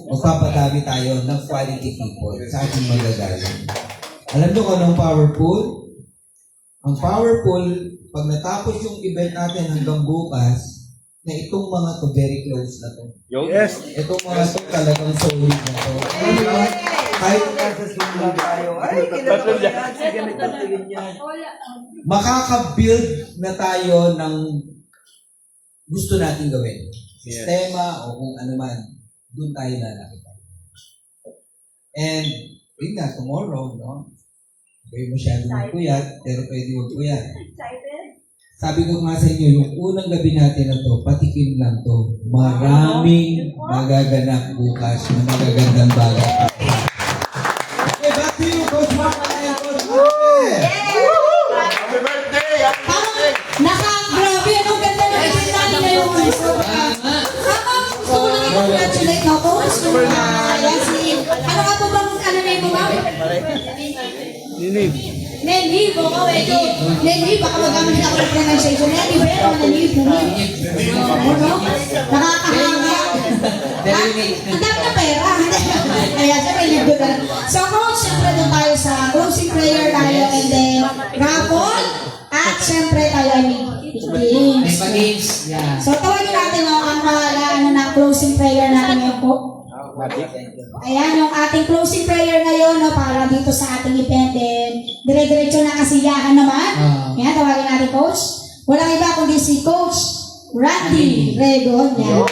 Magpapadami tayo ng quality people sa ating magagaling. Alam nyo kung anong powerful? Ang powerful, pag natapos yung event natin hanggang bukas, na itong mga to very close na to. Yes. Itong mga to talagang solid na to. Ano ba? Kahit nasa simula tayo, ay, kinagawa yan, sige, nagtatigin yan. Makaka-build na tayo ng gusto natin gawin. Sistema o kung ano man, doon tayo lalaki. And, yun nga, tomorrow, no? Kayo masyadong magpuyat, pero pwede magpuyat. Sabi ko nga sa inyo, yung unang gabi natin na to, patikim lang to. Maraming magaganap bukas na magagandang bagay. Okay, back to you, Coach Mark. Happy birthday! Grabe, anong ganda ng pinali na yung gusto ko lang i-congratulate na ako. Ayan si, ano nga po bang, ano na yung ma'am? Nenny, baka ito. Nenny, baka magamit ako ng pronunciation. Nenny, ba yan? Nenny. Nakakahanga. Ang dami na pera. Ayan, siya may libre ka. So, coach, siyempre doon tayo sa closing prayer tayo and then raffle. At siyempre tayo ay May pag-games. Yeah. So, tawagin natin ang na closing prayer natin ngayon po. Ayan, yung ating closing prayer ngayon, no, para dito sa ating event. And dire-diretso na kasiyahan naman. Ayan, tawagin natin, Coach. Walang iba kundi si Coach Randy Regon. Yan.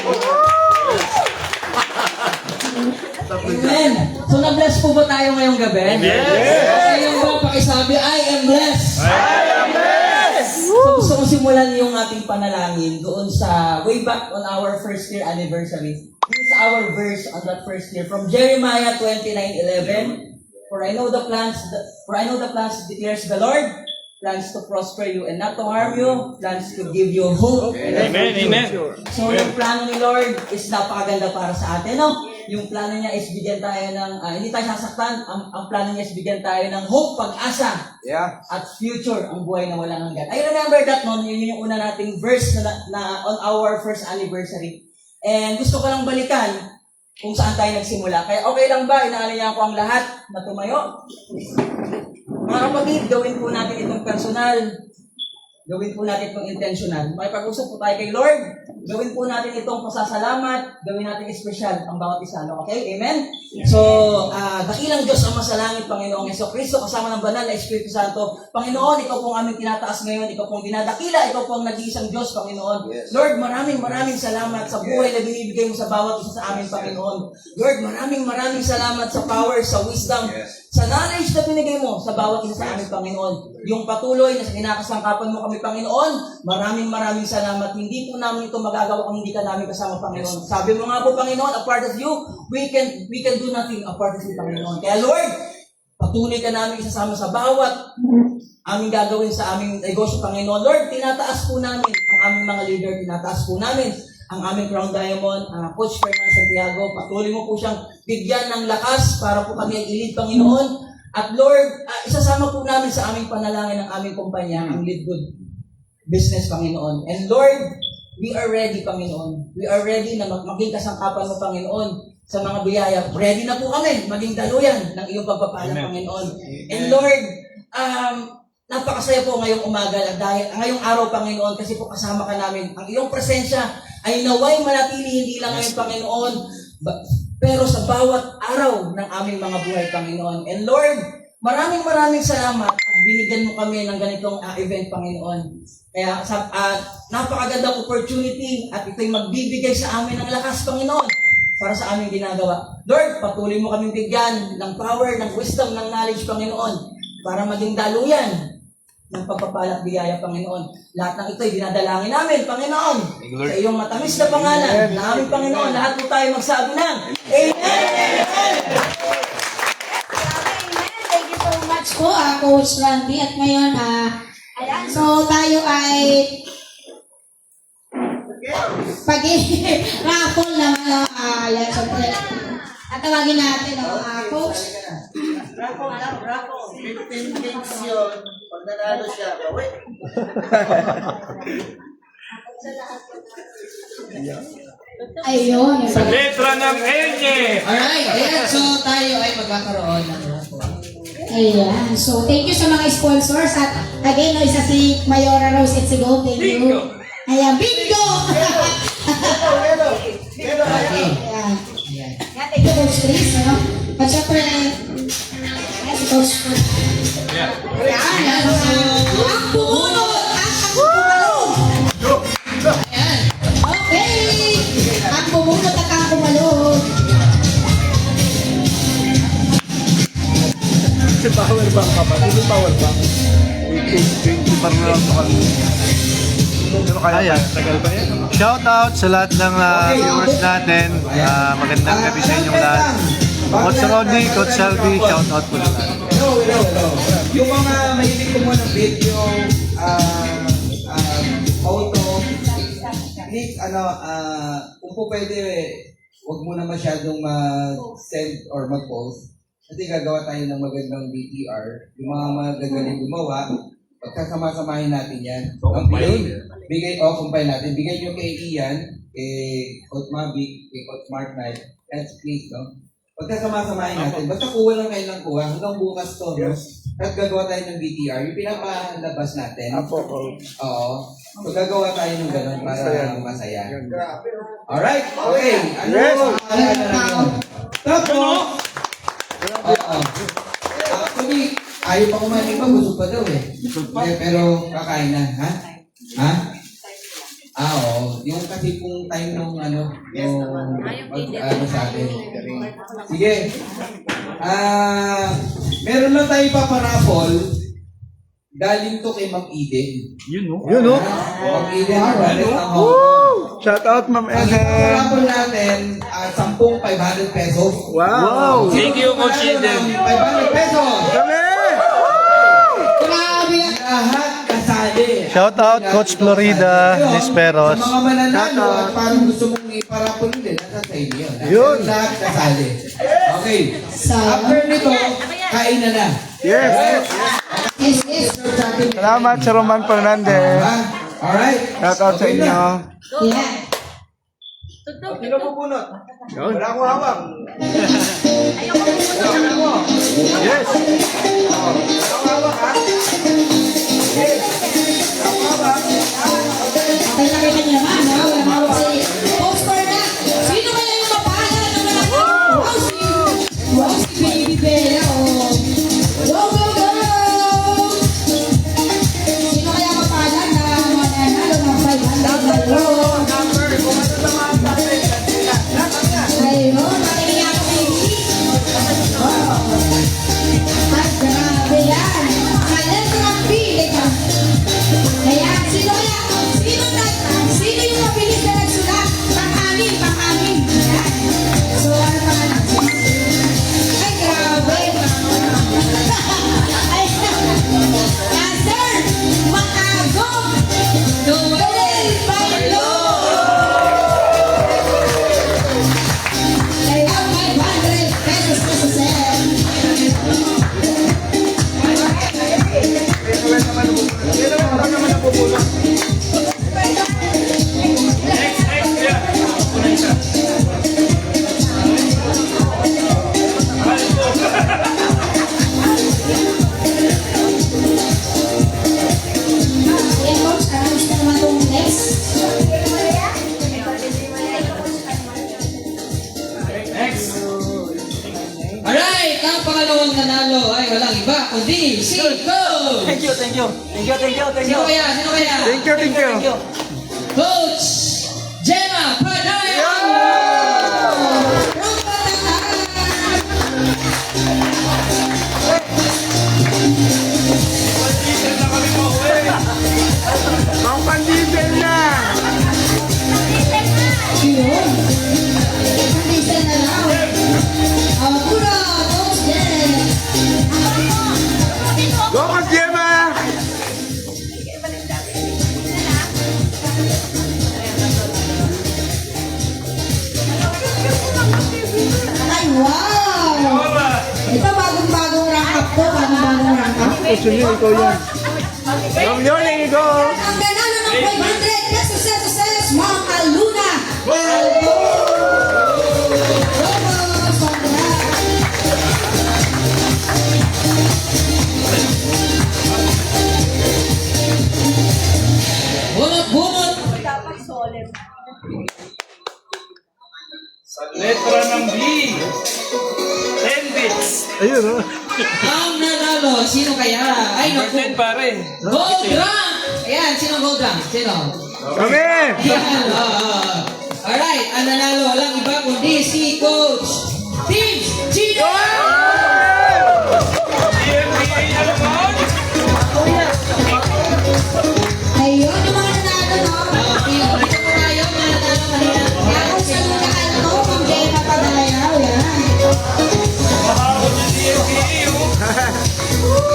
Amen. So, na-bless po ba tayo ngayong gabi? Yes! Ayun ba, pakisabi, I am blessed. So, gusto ko simulan yung ating panalangin doon sa way back on our first year anniversary. This is our verse on that first year from Jeremiah 29:11. For I know the plans declares the Lord, plans to prosper you and not to harm you, plans to give you hope. Amen. So yung plano ni Lord is napakaganda para sa atin, no? Yung plano niya is bigyan tayo ng, hindi tayo sasaktan, ang plano niya is bigyan tayo ng hope, pag-asa, at future, ang buhay na walang hanggan. I remember that, no? Yun yung una nating verse na on our first anniversary. And gusto ko lang balikan kung saan tayo nagsimula. Kaya okay lang ba, inaalaya ko ang lahat na tumayo? Mga kapatid, gawin po natin itong personal. Gawin po natin itong intentional. Makipag-usap po tayo kay Lord. Gawin po natin itong pasasalamat. Gawin natin espesyal ang bawat isa. Okay? Amen? So, dakilang Diyos ang masalangit, Panginoong Jesucristo, kasama ng banal na Espiritu Santo. Panginoon, ikaw pong aming tinataas ngayon. Ikaw pong dinadakila. Ikaw pong nag-iisang Diyos, Panginoon. Lord, maraming salamat sa buhay na binibigay mo sa bawat isa sa amin, Panginoon. Lord, maraming salamat sa power, sa wisdom, sa knowledge na binigay mo sa bawat isa sa amin, Panginoon. Yung patuloy na kinakasangkapan mo kami, Panginoon, maraming salamat. Hindi po namin ito magagawa kung hindi ka namin kasama, Panginoon. Sabi mo nga po, Panginoon, apart of you, we can do nothing apart of you, Panginoon. Kaya Lord, Patuloy ka namin isasama sa bawat aming gagawin sa aming negosyo, Panginoon. Lord, tinataas po namin ang aming mga leader, tinataas po namin ang aming Crown Diamond, Coach Fernand Santiago. Patuloy mo po siyang bigyan ng lakas para po kami ay ilid, Panginoon. At Lord, isasama po namin sa aming panalangin ng aming kumpanya, ang Lead Good Business, Panginoon. And Lord, we are ready, Panginoon. We are ready na maging kasangkapan mo, Panginoon, sa mga biyaya. Ready na po kami maging daluyan ng iyong pagpapala, Panginoon. And Lord, napakasaya po ngayong umaga at dahil ngayong araw, Panginoon, kasi po kasama ka namin. Ang iyong presensya ay naway manatili hindi lang ngayon, Panginoon, pero sa bawat araw ng aming mga buhay, Panginoon. And Lord, maraming salamat at binigyan mo kami ng ganitong event, Panginoon. Kaya napakagandang opportunity at ito'y magbibigay sa amin ng lakas, Panginoon, para sa aming ginagawa. Lord, patuloy mo kaming bigyan ng power, ng wisdom, ng knowledge, Panginoon, para maging daluyan ng pagpapala at biyaya, Panginoon. Lahat ng ito'y dinadalangin namin, Panginoon, sa iyong matamis na pangalan na aming Panginoon. Lahat po tayo magsabi ng Amen! Thank you so much po, Coach Randy. At ngayon, so tayo ay pag-raffle naman. Yan, syempre. At tawagin natin, Coach. Raffle. 15 games yun. Pag nanalo siya, bawi. Ayun. Sa letra ng N. Alright, ayan. So, tayo ay magkakaroon ng raffle. Ayan. So, thank you sa mga sponsors. At again, isa si Mayora Rose Etsigo. Thank you. Bingo! Ayan, bingo! Pero Okay. Ayan. Ayan. Yan, thank you, Coach Chris. Ano? At syempre, si Coach Chris. Yeah. Ayan. Ang bumunot at ang kumalog. Ayan. Okay. Ang bumunot at ang kumalog. Si power bank ka ba? Hindi power bank. 20 parang lang ito. Pero kaya tagal pa yan. Shout out sa lahat ng viewers natin. Magandang gabi sa inyong lahat. Coach Rodney, Coach Salvi, shout out po lahat. Hello. Yung mga mahilig ko mo ng video, photo, please, kung po pwede, huwag mo na masyadong mag-send or mag-post. Kasi gagawa tayo ng magandang BTR. Yung mga magagaling gumawa, pagkasama-samahin natin yan. Kumpay natin. Bigay nyo kay Ian, kay Coach Mavic, kay Coach Mark Knight, and please, no? Pagkasama-samahin natin, basta kuha lang kayo ng kuha, hanggang bukas to, no? At gagawa tayo ng BTR, yung pinapalabas natin. Oo. So gagawa tayo ng gano'n para masaya. Alright, okay. Tapos, actually, ayaw pa kumain pa, gusto pa daw eh. Pero kakain na, ha? Ha? Oo. Yung kasi kung time nung sa atin. Sige. Meron lang tayo paparaffle. Galing to kay Ma'am Eden. Yun, no? Ma'am Eden, Woo! Shout out, Ma'am Ang paparaffle natin, 10 500 pesos. Wow! Thank you, Coach Eden. 500 pesos! Grabe yan. Lahat kasali. Shout out Coach Florida, Nisperos. Sa mga mananalo at parang gusto mong iparapol din, nasa sa inyo. Yun. Lahat kasali. Okay. After nito, kain na. Yes! Yes. Salamat sa Roman Fernandez. Alright. Shout out sa inyo. Yeah. Sino pupunot? Wala akong hawak. Yes! Okay, nakita niyo naman, no? Walang hawak si Coach Fernand. Sino kaya yung mapala na walang Wow, si Baby Bella, oh. Go! Sino kaya mapala na mananalo ng 500 dollars? Ayun, makinig ako, baby. Oh. At grabe yan. Sa letra B, ito. Ayan, sino kundi si Coach! Thank you. Sino kaya? Thank you. Coach Gemma Padaya! From Batangas. Pang pandisel na! Yun. Isa na lang. Pura, Coach Jen. Go, Coach Gemma! Ay, wow! Ito, bagong-bagong rank up to. Bagong-bagong rank up. Coach Yun, ikaw yan. Ma'am Yoli, go! Ang nanalo ng 500 pesos, Ma'am Aluna. Albo! Vamos, congrats. Bunot! Letra ng B. 10 bits. Ayun, oh. Ang nanalo, sino kaya? Ay, naku. pare. Gold rank! Ayan, sino gold rank? Sino? Kami! Ayan, alright, ang nanalo, walang iba kundi si Coach Team Gino! Ayun, yung mga nanalo, no? Dito po tayo, mga nanalo kanina. Kaya kung sa lunahan to, Ma'am Gemma Padayaw, yan.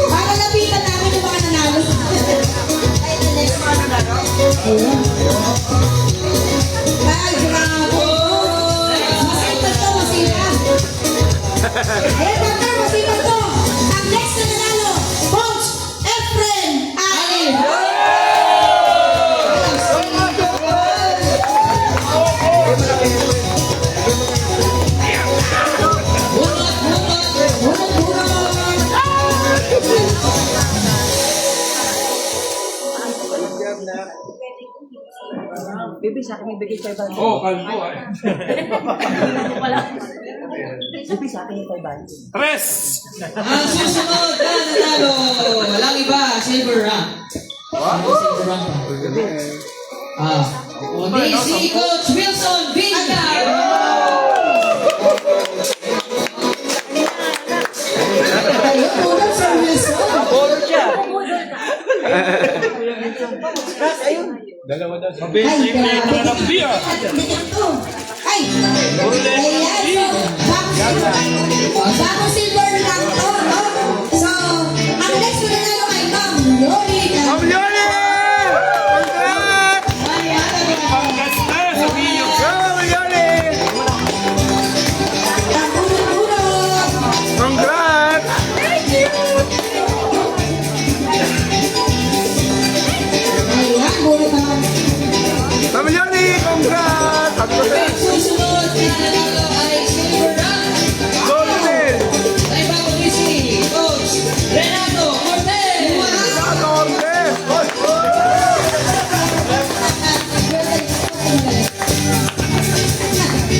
Para lapitan namin yung mga nanalo. Ay, the next mga nanalo. Ayun. Ay, grabe. Masipag to, masipag. Ayun, doctor, masipag to. Ang next na nanalo, Coach Efren Alin. Baby, sa akin may bigay 500. Oh, kalbo eh. Baby, sa akin may 500. Tres! Ang susunod na nanalo, walang iba, silver rank. Silver rank pa. Kundi si Coach Wilson Vinda! Ayun, tulad sa Wilson. Mabilis Ay, yung letra ng B ah. Ay! Ayan, so, bagong silver lang to, no? So, ang next na nanalo ay Ma'am Yoli. Ma'am Yoli! Congrats! Panggas na sa video. Go, Ma'am Yoli! Congrats! Ayan, bulit na. Ma'am Yoli, congrats! Ang susunod na nanalo ay silver rank. Gold medal! Ay bago ni si Coach Renato Cortez!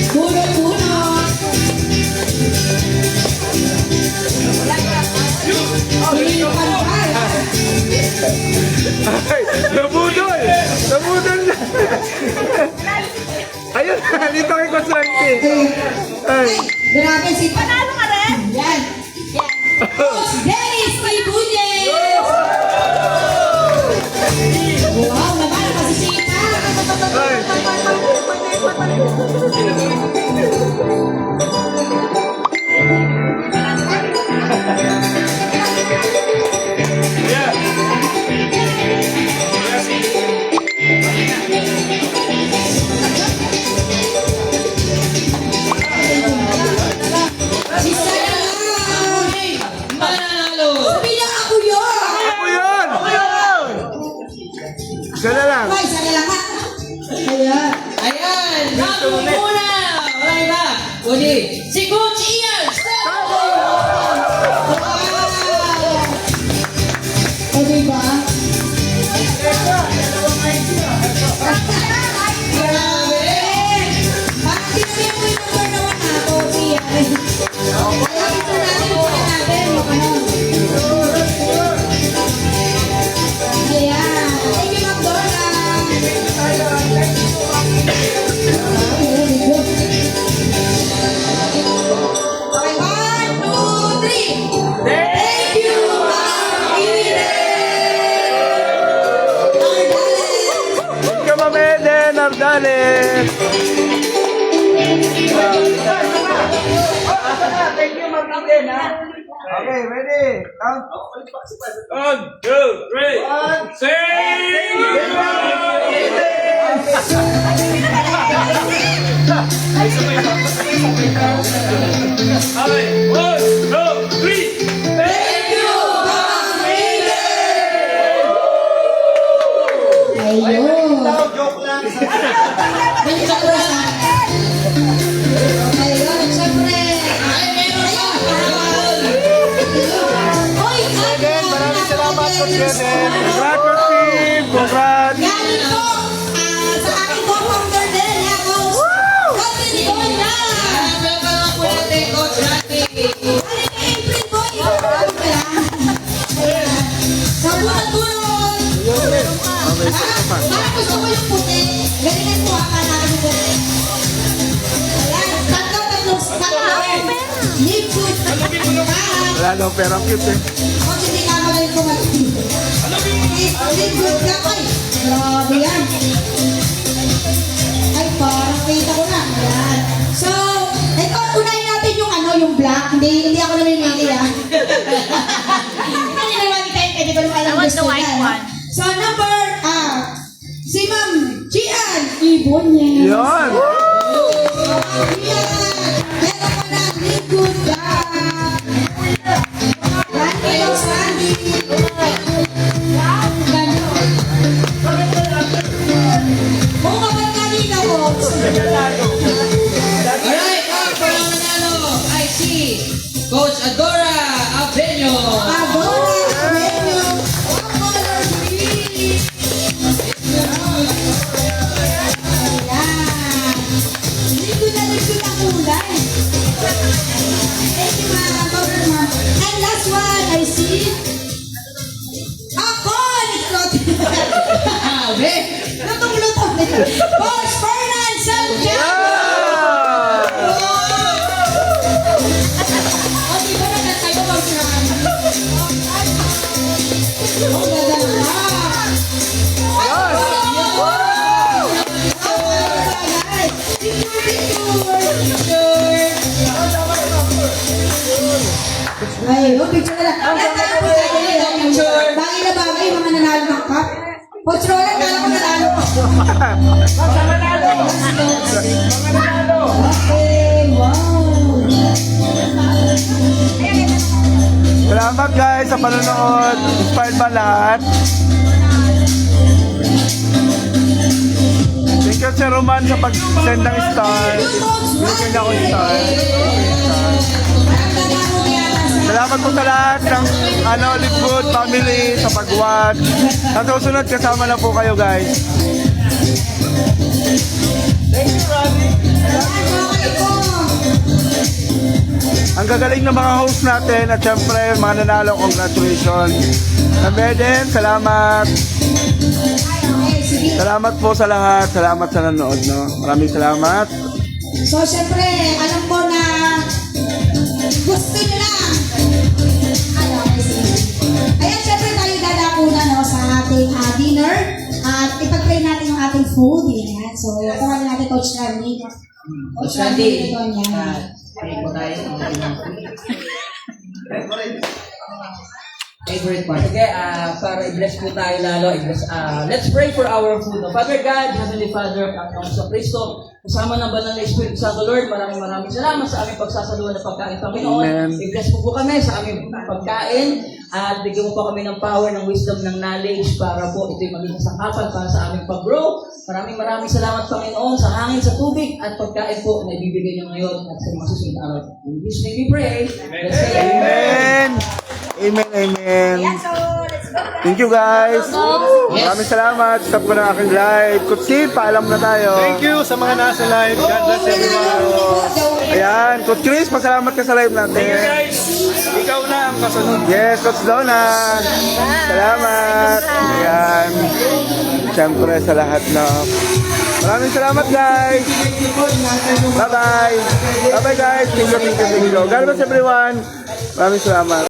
Bunot-bunot. Huli yung panahal. Ay, nabudol! Nabudol na! Ayun, dito kay Coach Randy. Ay, Grabe si Panalo ka rin? Yan. Coach Dennis Tibuye. Wow, naman ang masisita. ay. Si Sarah. Mananalo! Sabi niya ako yun. Ako yun! Isa na lang. Ay, sana lang ha. Ayan. Ayan! Bago muna! Wala iba! Kundi si Coach Ian! O diba? Grabe! Parang sinabi mo yung number naman ako, siya. Alam ito natin, ito natin, yung ano. Sardales. Thank you, Martin, ha? Okay, ready? Count. 1, 2, 3. Sing! Okay, 1, 2, 3. Ayun. Joke lang. Balik sa oras, ha? Ayun, syempre. Oy, Again, maraming salamat po, Kenneth. Congrats, Coach Steve. Congrats. galing po sa aking co-founder din, ha, Coach? Coach Nicola. Welcome po natin, Coach Randy. Galing kay April Boy. Ayan. Sa bunot-bunot. Parang gusto ko yung puti. Galingan mo, akala natin yung puti. Ayan, tatlo. Live good. Wala daw perang cute eh. Coach, hindi ka magaling kumain. Live good ka, ay. Grabe yan. Ay, parang kita ko na. Ayan. So, ito, unahin natin yung yung black. Hindi ako namimili, ha. Hindi naman kayo, hindi ko naman alam gusto niya. So, number, si Ma'am Gian Ibonye. Yan. Meron ko na Live Good ka. Randy, Sandy. Kung kapag kanina ko, Alright, our panalo ay si Coach Adora Avenio. Adora Avenio. Color green. Ayan. Liquid ang kulay. Thank you, mga government. And last one, I see. Ako! Abe! Lutong-lutong. Coach Fernan Santiago! O, di ba nagkatayo bang sinabi? Ang ganda naman. Ay, picture na lang. Bagay na bagay, mga nanalo ng cup. Coach Roland, kala ko nanalo ko. Okay, wow. Salamat guys sa panonood. Inspired ba lahat? Thank you Sir Roman sa pag-send ng star. Binigyan niya ako ng star. Salamat po sa lahat ng Liquid family sa pag-watch. Sa susunod kasama na po kayo guys. Ang gagaling ng mga host natin at syempre mga nanalo, congratulations. Kabeden, salamat. Salamat po sa lahat. Salamat sa nanood, no? Maraming salamat. So, syempre, alam ko na gusto nyo lang. Ayan, syempre tayo dadako na sa ating dinner at ipag-try natin yung ating food. Yan. So, tawagin natin Coach Randy. Coach Randy. Ito niya. Pray po tayo ng favorite part. Sige, para i-bless po tayo lalo. Let's pray for our food. No? Father God, Heavenly Father, Panginoon sa Kristo, kasama ng banal na Espiritu Santo, Lord, maraming salamat sa aming pagsasaluhan ng pagkain, Panginoon. Amen. I-bless po kami sa aming pagkain at bigyan mo po kami ng power, ng wisdom, ng knowledge para po ito'y maging kasangkapan para sa aming pag-grow. Maraming salamat, Panginoon, sa hangin, sa tubig at pagkain po na ibibigay niyo ngayon at sa mga susunod na araw. In Jesus' name we pray. Let's say Amen. Amen, amen. Thank you guys. Maraming salamat. Stop ko na aking live. Kutsi, paalam na tayo. Thank you sa mga nasa live. God bless everyone. Ayan, Coach Chris, pasalamat ka sa live natin. Guys, ikaw na ang kasunod. Yes, Coach Donna. Salamat. Ayan. Siyempre sa lahat na. Maraming salamat guys. Bye-bye. Bye-bye guys. Thank you. God bless everyone. Maraming salamat.